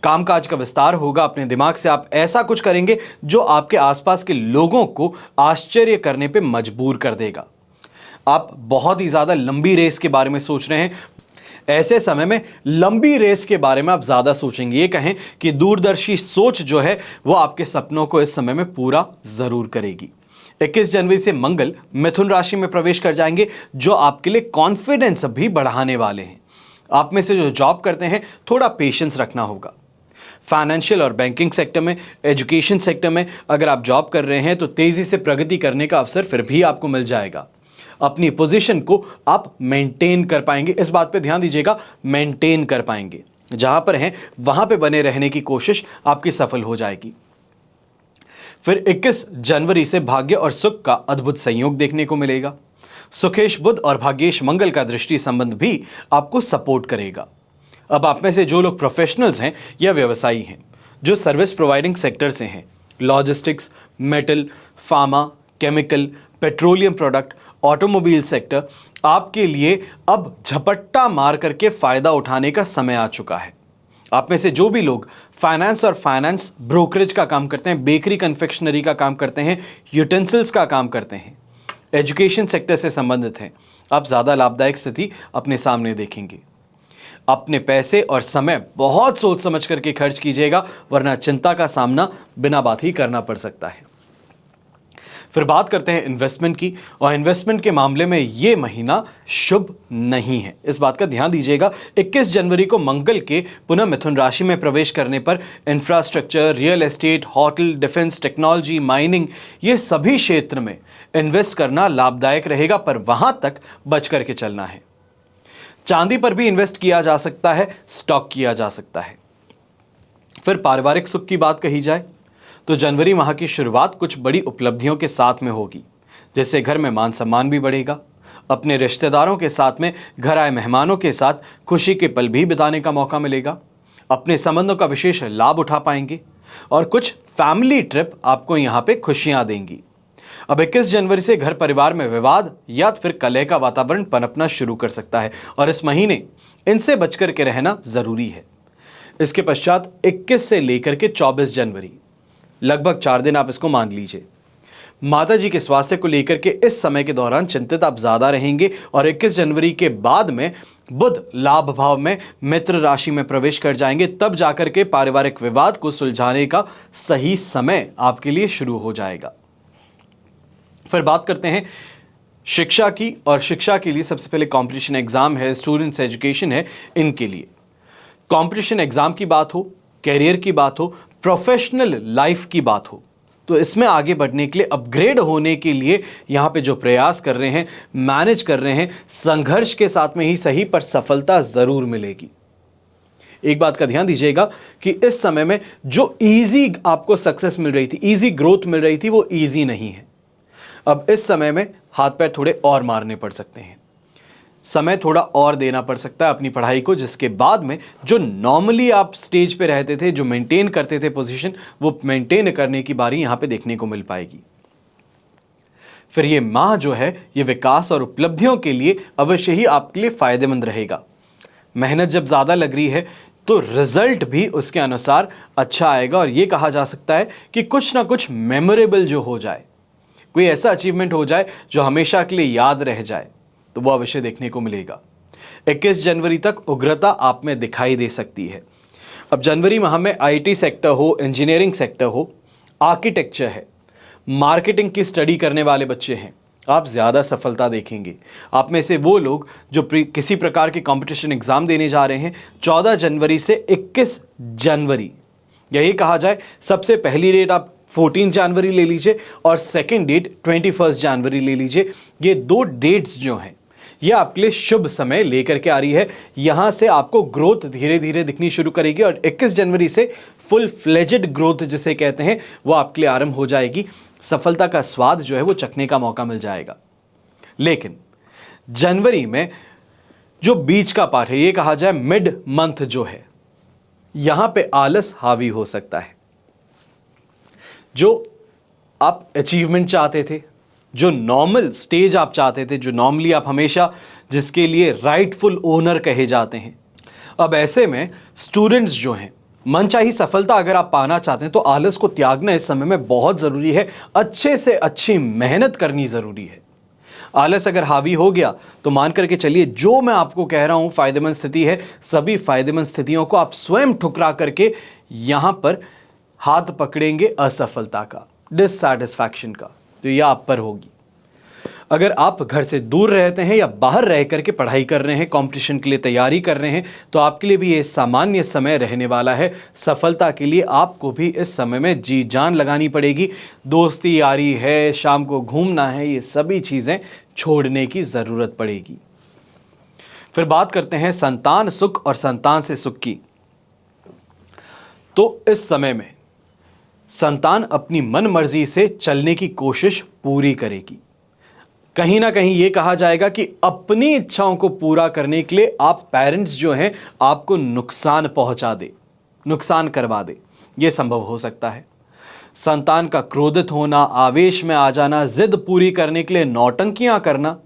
कामकाज का विस्तार होगा। अपने दिमाग से आप ऐसा कुछ करेंगे जो आपके आसपास के लोगों को आश्चर्य करने पे मजबूर कर देगा। आप बहुत ही ज्यादा लंबी रेस के बारे में सोच रहे हैं। ऐसे समय में लंबी रेस के बारे में आप ज्यादा सोचेंगे। ये कहें कि दूरदर्शी सोच जो है वो आपके सपनों को इस समय में पूरा जरूर करेगी। 21 जनवरी से मंगल मिथुन राशि में प्रवेश कर जाएंगे, जो आपके लिए कॉन्फिडेंस भी बढ़ाने वाले हैं। आप में से जो जॉब करते हैं, थोड़ा पेशेंस रखना होगा। फाइनेंशियल और बैंकिंग सेक्टर में, एजुकेशन सेक्टर में अगर आप जॉब कर रहे हैं तो तेजी से प्रगति करने का अवसर फिर भी आपको मिल जाएगा। अपनी पोजीशन को आप मेंटेन कर पाएंगे। इस बात पे ध्यान दीजिएगा, मेंटेन कर पाएंगे। जहां पर हैं वहां पे बने रहने की कोशिश आपकी सफल हो जाएगी। फिर 21 जनवरी से भाग्य और सुख का अद्भुत संयोग देखने को मिलेगा। सुखेश बुध और भाग्येश मंगल का दृष्टि संबंध भी आपको सपोर्ट करेगा। अब आप में से जो लोग प्रोफेशनल्स हैं या व्यवसायी हैं, जो सर्विस प्रोवाइडिंग सेक्टर से हैं, logistics, metal, pharma, chemical, petroleum product, automobile sector, आपके लिए अब झपट्टा मार करके फायदा उठाने का समय आ चुका है। आप में से जो भी लोग फाइनेंस और फाइनेंस ब्रोकरेज का काम करते हैं, बेकरी कन्फेक्शनरी का काम करते हैं, यूटेंसिल्स का काम करते हैं, एजुकेशन सेक्टर से संबंधित हैं, आप ज़्यादा लाभदायक स्थिति अपने सामने देखेंगे। अपने पैसे और समय बहुत सोच समझ करके खर्च कीजिएगा, वरना चिंता का सामना बिना बात ही करना पड़ सकता है। फिर बात करते हैं इन्वेस्टमेंट की, और इन्वेस्टमेंट के मामले में ये महीना शुभ नहीं है। इस बात का ध्यान दीजिएगा। 21 जनवरी को मंगल के पुनः मिथुन राशि में प्रवेश करने पर infrastructure, real estate, hotel, defence, technology, mining, ये सभी क्षेत्र में इन्वेस्ट करना लाभदायक रहेगा, पर वहां तक बच करके चलना है। चांदी पर भी इन्वेस्ट किया जा सकता है, स्टॉक किया जा सकता है। फिर पारिवारिक सुख की बात कही जाए तो जनवरी माह की शुरुआत कुछ बड़ी उपलब्धियों के साथ में होगी, जैसे घर में मान सम्मान भी बढ़ेगा। अपने रिश्तेदारों के साथ में घर आए मेहमानों के साथ खुशी के पल भी बिताने का मौका मिलेगा। अपने संबंधों का विशेष लाभ उठा पाएंगे और कुछ फैमिली ट्रिप आपको यहाँ पे खुशियां देंगी। अब 21 जनवरी से घर परिवार में विवाद या फिर कलह का वातावरण पनपना शुरू कर सकता है, और इस महीने इनसे बचकर के रहना जरूरी है। इसके पश्चात 21 से लेकर के 24 जनवरी, लगभग 4 दिन आप इसको मान लीजिए, माता जी के स्वास्थ्य को लेकर के इस समय के दौरान चिंतित आप ज्यादा रहेंगे। और 21 जनवरी के बाद में बुध लाभ भाव में मित्र राशि में प्रवेश कर जाएंगे, तब जाकर के पारिवारिक विवाद को सुलझाने का सही समय आपके लिए शुरू हो जाएगा। फिर बात करते हैं शिक्षा की, और शिक्षा के लिए सबसे पहले कंपटीशन एग्जाम है, स्टूडेंट्स एजुकेशन है, इनके लिए कंपटीशन एग्जाम की बात हो, कैरियर की बात हो, प्रोफेशनल लाइफ की बात हो, तो इसमें आगे बढ़ने के लिए, अपग्रेड होने के लिए यहाँ पे जो प्रयास कर रहे हैं, मैनेज कर रहे हैं, संघर्ष के साथ में ही सही, पर सफलता जरूर मिलेगी। एक बात का ध्यान दीजिएगा कि इस समय में जो इजी आपको सक्सेस मिल रही थी, इजी ग्रोथ मिल रही थी, वो इजी नहीं है। अब इस समय में हाथ पैर थोड़े और मारने पड़ सकते हैं, समय थोड़ा और देना पड़ सकता है अपनी पढ़ाई को, जिसके बाद में जो नॉर्मली आप स्टेज पे रहते थे, जो मेंटेन करते थे पोजीशन, वो मेंटेन करने की बारी यहां पे देखने को मिल पाएगी। फिर ये माह जो है, ये विकास और उपलब्धियों के लिए अवश्य ही आपके लिए फायदेमंद रहेगा। मेहनत जब ज्यादा लग रही है तो रिजल्ट भी उसके अनुसार अच्छा आएगा, और ये कहा जा सकता है कि कुछ ना कुछ मेमोरेबल जो हो जाए, कोई ऐसा अचीवमेंट हो जाए जो हमेशा के लिए याद रह जाए, तो वो अवश्य देखने को मिलेगा। 21 जनवरी तक उग्रता आप में दिखाई दे सकती है। अब जनवरी माह में आईटी सेक्टर हो, इंजीनियरिंग सेक्टर हो, आर्किटेक्चर है, मार्केटिंग की स्टडी करने वाले बच्चे हैं, आप ज़्यादा सफलता देखेंगे। आप में से वो लोग जो किसी प्रकार के कंपटीशन एग्जाम देने जा रहे हैं, 14 जनवरी से 21 जनवरी, यही कहा जाए सबसे पहली डेट आप 14 जनवरी ले लीजिए और सेकेंड डेट 21 जनवरी ले लीजिए। ये 2 डेट्स जो हैं, ये आपके लिए शुभ समय लेकर के आ रही है। यहां से आपको ग्रोथ धीरे धीरे दिखनी शुरू करेगी, और 21 जनवरी से फुल फ्लेजेड ग्रोथ जिसे कहते हैं, वो आपके लिए आरंभ हो जाएगी। सफलता का स्वाद जो है वो चखने का मौका मिल जाएगा। लेकिन जनवरी में जो बीच का पार्ट है, ये कहा जाए मिड मंथ जो है, यहां पे आलस हावी हो सकता है। जो आप अचीवमेंट चाहते थे, जो नॉर्मल स्टेज आप चाहते थे, जो नॉर्मली आप हमेशा जिसके लिए राइटफुल ओनर कहे जाते हैं, अब ऐसे में स्टूडेंट्स जो हैं, मनचाही सफलता अगर आप पाना चाहते हैं तो आलस को त्यागना इस समय में बहुत ज़रूरी है। अच्छे से अच्छी मेहनत करनी ज़रूरी है। आलस अगर हावी हो गया तो मान करके चलिए, जो मैं आपको कह रहा हूं फायदेमंद स्थिति है, सभी फायदेमंद स्थितियों को आप स्वयं ठुकरा करके यहां पर हाथ पकड़ेंगे असफलता का, डिससैटिस्फैक्शन का, तो यह आप पर होगी। अगर आप घर से दूर रहते हैं या बाहर रह करके पढ़ाई कर रहे हैं, कंपटीशन के लिए तैयारी कर रहे हैं, तो आपके लिए भी ये सामान्य समय रहने वाला है। सफलता के लिए आपको भी इस समय में जी जान लगानी पड़ेगी। दोस्ती यारी है, शाम को घूमना है, ये सभी चीज़ें छोड़ने की ज़रूरत पड़ेगी। फिर बात करते हैं संतान सुख और संतान से सुख की। तो इस समय में संतान अपनी मन मर्जी से चलने की कोशिश पूरी करेगी। कहीं ना कहीं यह कहा जाएगा कि अपनी इच्छाओं को पूरा करने के लिए आप पेरेंट्स जो हैं आपको नुकसान पहुंचा दे, नुकसान करवा दे, यह संभव हो सकता है। संतान का क्रोधित होना, आवेश में आ जाना, जिद पूरी करने के लिए नौटंकियां करना,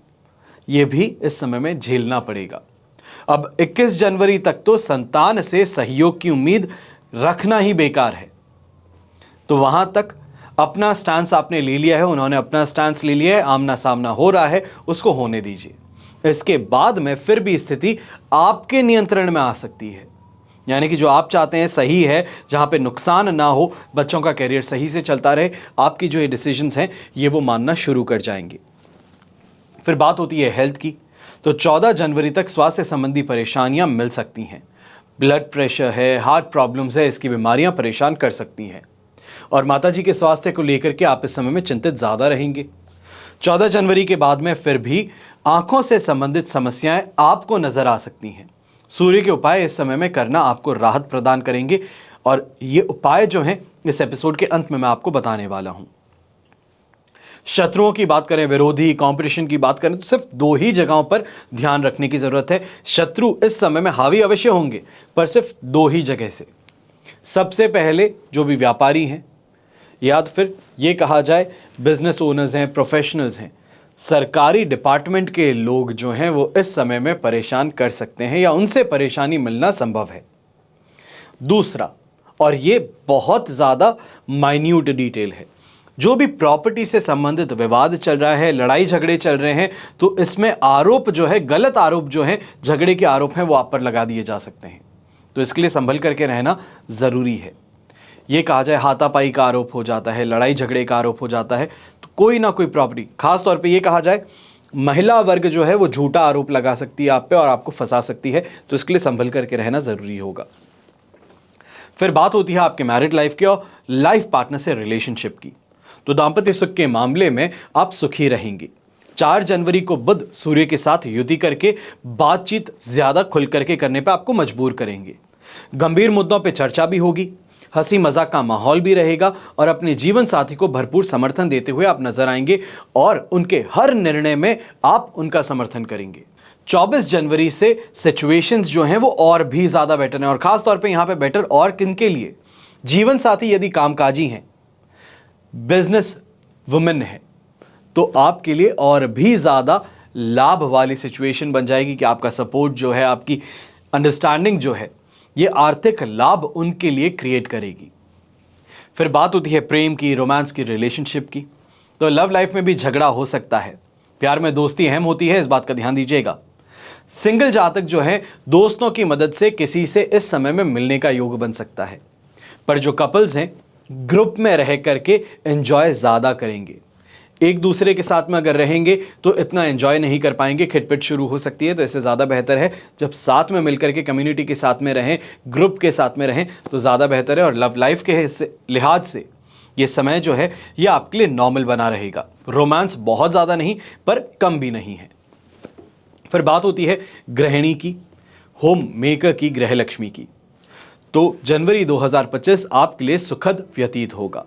यह भी इस समय में झेलना पड़ेगा। अब 21 जनवरी तक तो संतान से सहयोग की उम्मीद रखना ही बेकार है। तो वहां तक अपना स्टैंस आपने ले लिया है, उन्होंने अपना स्टैंस ले लिया है, आमना सामना हो रहा है, उसको होने दीजिए। इसके बाद में फिर भी स्थिति आपके नियंत्रण में आ सकती है, यानी कि जो आप चाहते हैं सही है, जहां पे नुकसान ना हो, बच्चों का कैरियर सही से चलता रहे, आपकी जो ये डिसीजंस हैं ये वो मानना शुरू कर जाएंगे। फिर बात होती है हेल्थ की। तो 14 जनवरी तक स्वास्थ्य संबंधी परेशानियां मिल सकती हैं। ब्लड प्रेशर है, हार्ट प्रॉब्लम्स है, इसकी बीमारियां परेशान कर सकती हैं। और माताजी के स्वास्थ्य को लेकर के आप इस समय में चिंतित ज़्यादा रहेंगे। 14 जनवरी के बाद में फिर भी आंखों से संबंधित समस्याएं आपको नजर आ सकती हैं। सूर्य के उपाय इस समय में करना आपको राहत प्रदान करेंगे, और ये उपाय जो हैं इस एपिसोड के अंत में मैं आपको बताने वाला हूं। शत्रुओं की बात करें, विरोधी, कंपटीशन की बात करें, तो सिर्फ 2 ही जगहों पर ध्यान रखने की जरूरत है। शत्रु इस समय में हावी अवश्य होंगे, पर सिर्फ 2 ही जगह से। सबसे पहले जो भी व्यापारी हैं, या तो फिर ये कहा जाए बिजनेस ओनर्स हैं, प्रोफेशनल्स हैं, सरकारी डिपार्टमेंट के लोग जो हैं वो इस समय में परेशान कर सकते हैं या उनसे परेशानी मिलना संभव है। दूसरा, और ये बहुत ज़्यादा माइन्यूट डिटेल है, जो भी प्रॉपर्टी से संबंधित विवाद चल रहा है, लड़ाई झगड़े चल रहे हैं, तो इसमें आरोप जो है, गलत आरोप जो है, झगड़े के आरोप हैं, वो आप पर लगा दिए जा सकते हैं। तो इसके लिए संभल करके रहना ज़रूरी है। ये कहा जाए हाथापाई का आरोप हो जाता है, लड़ाई झगड़े का आरोप हो जाता है, तो कोई ना कोई प्रॉपर्टी, खास तौर पे ये कहा जाए महिला वर्ग जो है वो झूठा आरोप लगा सकती है आप पे और आपको फंसा सकती है, तो इसके लिए संभल करके रहना ज़रूरी होगा। फिर बात होती है आपके मैरिड लाइफ की और लाइफ पार्टनर से रिलेशनशिप की। तो दाम्पत्य सुख के मामले में आप सुखी रहेंगे। 4 जनवरी को बुध सूर्य के साथ युति करके बातचीत ज़्यादा खुल करके करने पर आपको मजबूर करेंगे। गंभीर मुद्दों पर चर्चा भी होगी, हंसी मजाक का माहौल भी रहेगा, और अपने जीवन साथी को भरपूर समर्थन देते हुए आप नजर आएंगे और उनके हर निर्णय में आप उनका समर्थन करेंगे। 24 जनवरी से सिचुएशंस जो हैं वो और भी ज़्यादा बेटर हैं, और ख़ास तौर पे यहाँ पे बेटर और किनके लिए? जीवन साथी यदि कामकाजी हैं, बिजनेस वुमेन है, तो आपके लिए और भी ज़्यादा लाभ वाली सिचुएशन बन जाएगी कि आपका सपोर्ट जो है, आपकी अंडरस्टैंडिंग जो है, ये आर्थिक लाभ उनके लिए क्रिएट करेगी। फिर बात होती है प्रेम की, रोमांस की, रिलेशनशिप की। तो लव लाइफ में भी झगड़ा हो सकता है, प्यार में दोस्ती अहम होती है, इस बात का ध्यान दीजिएगा। सिंगल जातक जो है दोस्तों की मदद से किसी से इस समय में मिलने का योग बन सकता है, पर जो कपल्स हैं ग्रुप में रह करके एंजॉय ज़्यादा करेंगे। एक दूसरे के साथ में अगर रहेंगे तो इतना एंजॉय नहीं कर पाएंगे, खिटपिट शुरू हो सकती है। तो इससे ज़्यादा बेहतर है जब साथ में मिलकर के कम्युनिटी के साथ में रहें, ग्रुप के साथ में रहें, तो ज़्यादा बेहतर है। और लव लाइफ के लिहाज से ये समय जो है ये आपके लिए नॉर्मल बना रहेगा। रोमांस बहुत ज़्यादा नहीं पर कम भी नहीं है। फिर बात होती है गृहिणी की, होम मेकर की, गृह लक्ष्मी की। तो जनवरी 2025 आपके लिए सुखद व्यतीत होगा।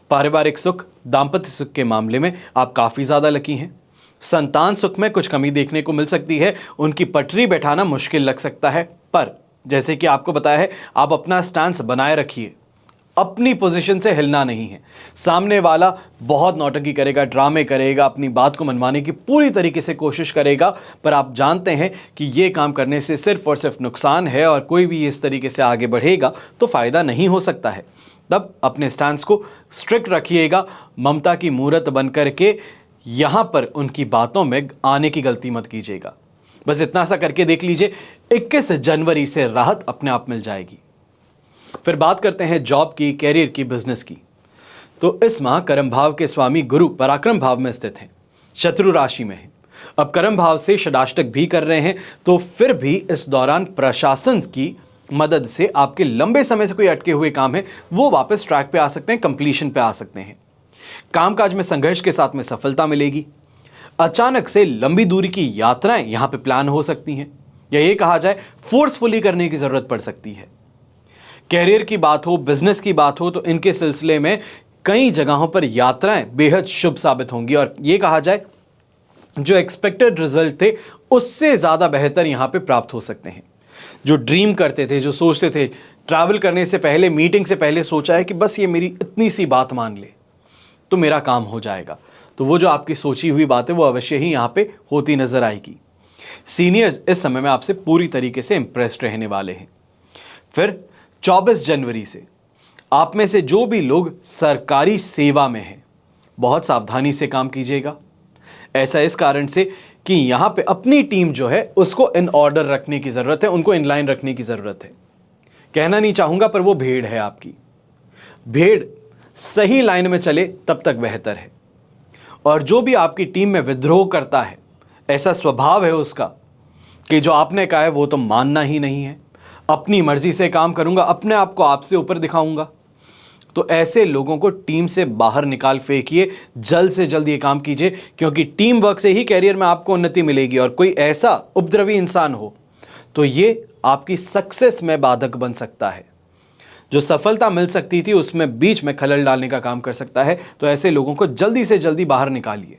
पारिवारिक सुख, दाम्पत्य सुख के मामले में आप काफ़ी ज़्यादा लकी हैं। संतान सुख में कुछ कमी देखने को मिल सकती है, उनकी पटरी बैठाना मुश्किल लग सकता है, पर जैसे कि आपको बताया है आप अपना स्टैंस बनाए रखिए, अपनी पोजीशन से हिलना नहीं है। सामने वाला बहुत नौटंकी करेगा, ड्रामे करेगा, अपनी बात को मनवाने की पूरी तरीके से कोशिश करेगा, पर आप जानते हैं कि ये काम करने से सिर्फ और सिर्फ नुकसान है और कोई भी इस तरीके से आगे बढ़ेगा तो फ़ायदा नहीं हो सकता है। तब अपने स्टैंस को स्ट्रिक्ट रखिएगा, ममता की मूरत बन करके यहाँ पर उनकी बातों में आने की गलती मत कीजिएगा। बस इतना सा करके देख लीजिए, 21 जनवरी से राहत अपने आप मिल जाएगी। फिर बात करते हैं जॉब की, कैरियर की, बिजनेस की। तो इस माह कर्म भाव के स्वामी गुरु पराक्रम भाव में स्थित हैं, शत्रु राशि में हैं। अब कर्म भाव से षडाष्टक भी कर रहे हैं, तो फिर भी इस दौरान प्रशासन की मदद से आपके लंबे समय से कोई अटके हुए काम है वो वापस ट्रैक पे आ सकते हैं, कंप्लीशन पे आ सकते हैं। कामकाज में संघर्ष के साथ में सफलता मिलेगी। अचानक से लंबी दूरी की यात्राएं यहां पे प्लान हो सकती हैं, या ये कहा जाए फोर्सफुली करने की जरूरत पड़ सकती है। कैरियर की बात हो, बिजनेस की बात हो, तो इनके सिलसिले में कई जगहों पर यात्राएं बेहद शुभ साबित होंगी और ये कहा जाए जो एक्सपेक्टेड रिजल्ट थे उससे ज्यादा बेहतर यहां पे प्राप्त हो सकते हैं। जो ड्रीम करते थे, जो सोचते थे, ट्रैवल करने से पहले, मीटिंग से पहले सोचा है कि बस ये मेरी इतनी सी बात मान ले तो मेरा काम हो जाएगा, तो वो जो आपकी सोची हुई बात है वो अवश्य ही यहाँ पे होती नजर आएगी। सीनियर्स इस समय में आपसे पूरी तरीके से इंप्रेस्ड रहने वाले हैं। फिर 24 जनवरी से आप में से जो भी लोग सरकारी सेवा में हैं, बहुत सावधानी से काम कीजिएगा। ऐसा इस कारण से कि यहां पे अपनी टीम जो है उसको इन ऑर्डर रखने की जरूरत है, उनको इन लाइन रखने की जरूरत है। कहना नहीं चाहूंगा पर वो भेड़ है आपकी। भेड़ सही लाइन में चले तब तक बेहतर है। और जो भी आपकी टीम में विद्रोह करता है, ऐसा स्वभाव है उसका कि जो आपने कहा है वो तो मानना ही नहीं है, अपनी मर्जी से काम करूंगा, अपने आप को आपसे ऊपर दिखाऊंगा, तो ऐसे लोगों को टीम से बाहर निकाल फेंकिए। जल्द से जल्द ये काम कीजिए, क्योंकि टीम वर्क से ही कैरियर में आपको उन्नति मिलेगी। और कोई ऐसा उपद्रवी इंसान हो तो ये आपकी सक्सेस में बाधक बन सकता है। जो सफलता मिल सकती थी उसमें बीच में खलल डालने का काम कर सकता है। तो ऐसे लोगों को जल्दी से जल्दी बाहर निकालिए।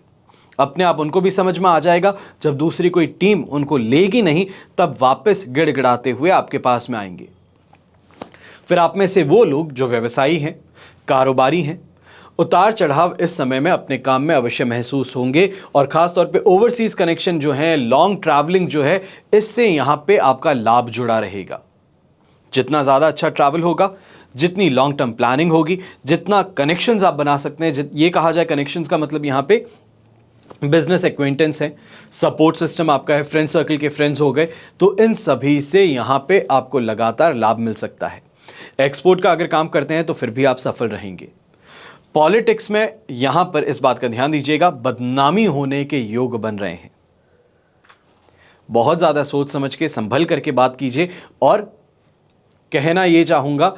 अपने आप उनको भी समझ में आ जाएगा, जब दूसरी कोई टीम उनको लेगी नहीं तब वापस गिड़गिड़ाते हुए आपके पास में आएंगे। फिर आप में से वो लोग जो व्यवसायी हैं, कारोबारी हैं, उतार चढ़ाव इस समय में अपने काम में अवश्य महसूस होंगे। और खास तौर पे ओवरसीज कनेक्शन जो है, लॉन्ग ट्रैवलिंग जो है, इससे यहाँ पे आपका लाभ जुड़ा रहेगा। जितना ज़्यादा अच्छा ट्रैवल होगा, जितनी लॉन्ग टर्म प्लानिंग होगी, जितना कनेक्शंस आप बना सकते हैं, ये कहा जाए कनेक्शंस का मतलब यहाँ पे बिजनेस एक्वेंटेंस है, सपोर्ट सिस्टम आपका है, फ्रेंड सर्कल के फ्रेंड्स हो गए, तो इन सभी से यहाँ पे आपको लगातार लाभ मिल सकता है। एक्सपोर्ट का अगर काम करते हैं तो फिर भी आप सफल रहेंगे। पॉलिटिक्स में यहां पर इस बात का ध्यान दीजिएगा, बदनामी होने के योग बन रहे हैं। बहुत ज्यादा सोच समझ के संभल करके बात कीजिए। और कहना यह चाहूंगा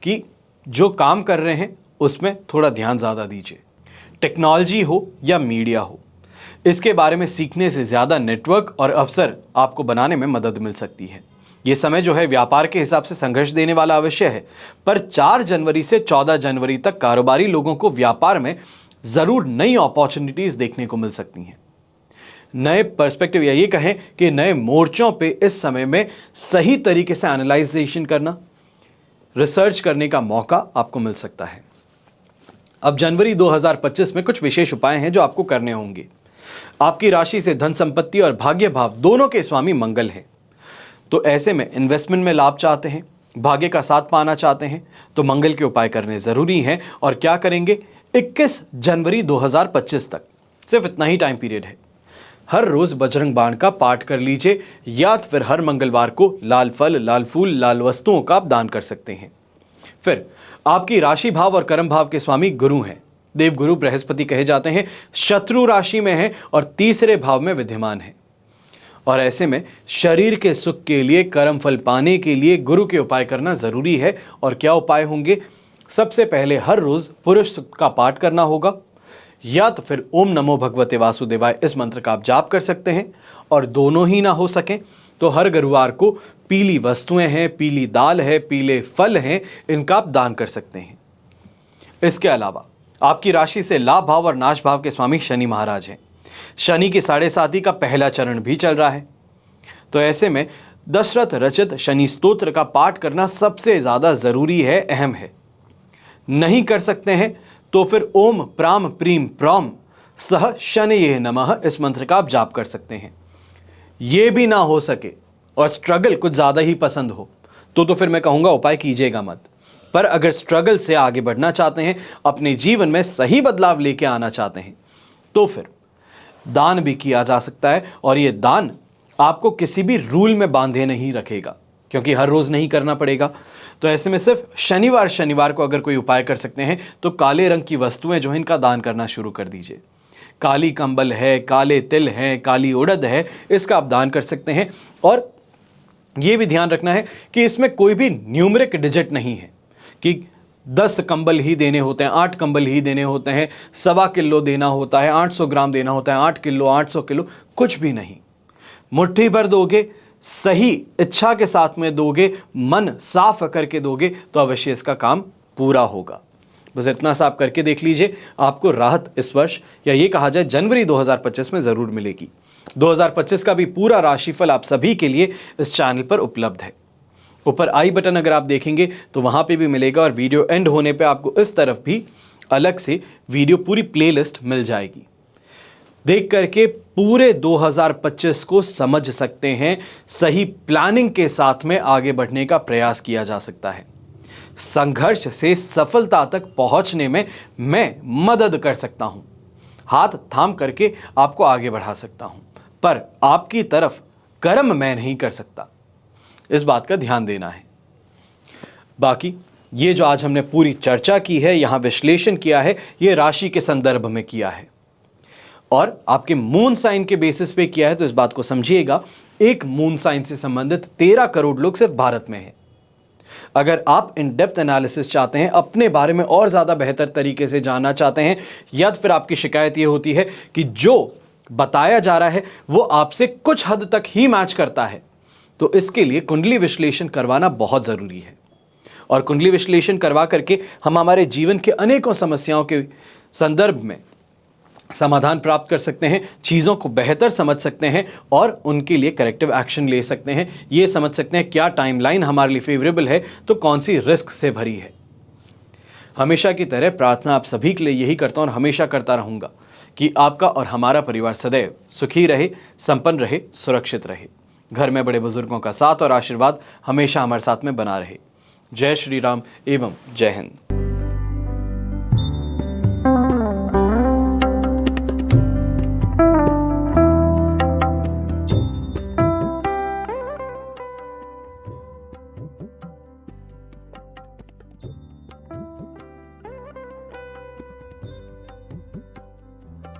कि जो काम कर रहे हैं उसमें थोड़ा ध्यान ज्यादा दीजिए। टेक्नोलॉजी हो या मीडिया हो, इसके बारे में सीखने से ज्यादा नेटवर्क और अवसर आपको बनाने में मदद मिल सकती है। ये समय जो है व्यापार के हिसाब से संघर्ष देने वाला अवश्य है, पर 4 जनवरी से 14 जनवरी तक कारोबारी लोगों को व्यापार में जरूर नई अपॉर्चुनिटीज देखने को मिल सकती हैं। नए पर्सपेक्टिव, या ये कहें कि नए मोर्चों पे इस समय में सही तरीके से एनालाइजेशन करना, रिसर्च करने का मौका आपको मिल सकता है। अब जनवरी 2025 में कुछ विशेष उपाय हैं जो आपको करने होंगे। आपकी राशि से धन संपत्ति और भाग्य भाव दोनों के स्वामी मंगल हैं, तो ऐसे में इन्वेस्टमेंट में लाभ चाहते हैं, भाग्य का साथ पाना चाहते हैं, तो मंगल के उपाय करने जरूरी हैं। और क्या करेंगे? 21 जनवरी 2025 तक सिर्फ इतना ही टाइम पीरियड है। हर रोज बजरंग बाण का पाठ कर लीजिए, या फिर हर मंगलवार को लाल फल, लाल फूल, लाल वस्तुओं का आप दान कर सकते हैं। फिर आपकी राशि भाव और कर्म भाव के स्वामी गुरु हैं, देवगुरु बृहस्पति कहे जाते हैं, शत्रु राशि में हैं और तीसरे भाव में विद्यमान हैं। और ऐसे में शरीर के सुख के लिए, कर्म फल पाने के लिए गुरु के उपाय करना जरूरी है। और क्या उपाय होंगे? सबसे पहले हर रोज पुरुष सुक्त का पाठ करना होगा, या तो फिर ओम नमो भगवते वासुदेवाय इस मंत्र का आप जाप कर सकते हैं। और दोनों ही ना हो सके तो हर गुरुवार को पीली वस्तुएं हैं, पीली दाल है, पीले फल हैं, इनका आप दान कर सकते हैं। इसके अलावा आपकी राशि से लाभ भाव और नाश भाव के स्वामी शनि महाराज हैं। शनि की 7.5 का पहला चरण भी चल रहा है, तो ऐसे में दशरथ रचित शनि स्तोत्र का पाठ करना सबसे ज्यादा जरूरी है, अहम है। नहीं कर सकते हैं तो फिर ओम प्राम प्रीम प्रॉम सह शनये नमः इस मंत्र का आप जाप कर सकते हैं। ये भी ना हो सके और स्ट्रगल कुछ ज़्यादा ही पसंद हो तो फिर मैं कहूँगा उपाय कीजिएगा मत। पर अगर स्ट्रगल से आगे बढ़ना चाहते हैं, अपने जीवन में सही बदलाव लेके आना चाहते हैं, तो फिर दान भी किया जा सकता है। और ये दान आपको किसी भी रूल में बांधे नहीं रखेगा, क्योंकि हर रोज़ नहीं करना पड़ेगा। तो ऐसे में सिर्फ शनिवार को अगर कोई उपाय कर सकते हैं तो काले रंग की वस्तुएं जो है इनका दान करना शुरू कर दीजिए। काली कंबल है, काले तिल हैं, काली उड़द है, इसका आप दान कर सकते हैं। और ये भी ध्यान रखना है कि इसमें कोई भी न्यूमरिक डिजिट नहीं है कि 10 कंबल ही देने होते हैं, 8 कंबल ही देने होते हैं, 1.25 किलो देना होता है, 800 ग्राम देना होता है, 8 किलो, 800 किलो, कुछ भी नहीं। मुट्ठी भर दोगे, सही इच्छा के साथ में दोगे, मन साफ करके दोगे तो अवश्य इसका काम पूरा होगा। बस इतना सा आप करके देख लीजिए, आपको राहत इस वर्ष या ये कहा जाए जनवरी 2025 में ज़रूर मिलेगी। 2025 का भी पूरा राशिफल आप सभी के लिए इस चैनल पर उपलब्ध है। ऊपर आई बटन अगर आप देखेंगे तो वहाँ पे भी मिलेगा, और वीडियो एंड होने पे आपको इस तरफ भी अलग से वीडियो पूरी प्लेलिस्ट मिल जाएगी। देख करके पूरे 2025 को समझ सकते हैं, सही प्लानिंग के साथ में आगे बढ़ने का प्रयास किया जा सकता है। संघर्ष से सफलता तक पहुंचने में मैं मदद कर सकता हूं, हाथ थाम करके आपको आगे बढ़ा सकता हूं, पर आपकी तरफ कर्म मैं नहीं कर सकता। इस बात का ध्यान देना है। बाकी ये जो आज हमने पूरी चर्चा की है, यहां विश्लेषण किया है, ये राशि के संदर्भ में किया है और आपके मून साइन के बेसिस पे किया है। तो इस बात को समझिएगा, एक मून साइन से संबंधित 13 करोड़ लोग सिर्फ भारत में हैं। अगर आप इन डेप्थ एनालिसिस चाहते हैं, अपने बारे में और ज़्यादा बेहतर तरीके से जानना चाहते हैं, या तो फिर आपकी शिकायत ये होती है कि जो बताया जा रहा है वो आपसे कुछ हद तक ही मैच करता है, तो इसके लिए कुंडली विश्लेषण करवाना बहुत ज़रूरी है। और कुंडली विश्लेषण करवा करके हम हमारे जीवन के अनेकों समस्याओं के संदर्भ में समाधान प्राप्त कर सकते हैं, चीज़ों को बेहतर समझ सकते हैं और उनके लिए करेक्टिव एक्शन ले सकते हैं। ये समझ सकते हैं क्या टाइमलाइन हमारे लिए फेवरेबल है तो कौन सी रिस्क से भरी है। हमेशा की तरह प्रार्थना आप सभी के लिए यही करता हूं और हमेशा करता रहूंगा कि आपका और हमारा परिवार सदैव सुखी रहे, संपन्न रहे, सुरक्षित रहे। घर में बड़े बुजुर्गों का साथ और आशीर्वाद हमेशा हमारे साथ में बना रहे। जय श्री राम एवं जय हिंद।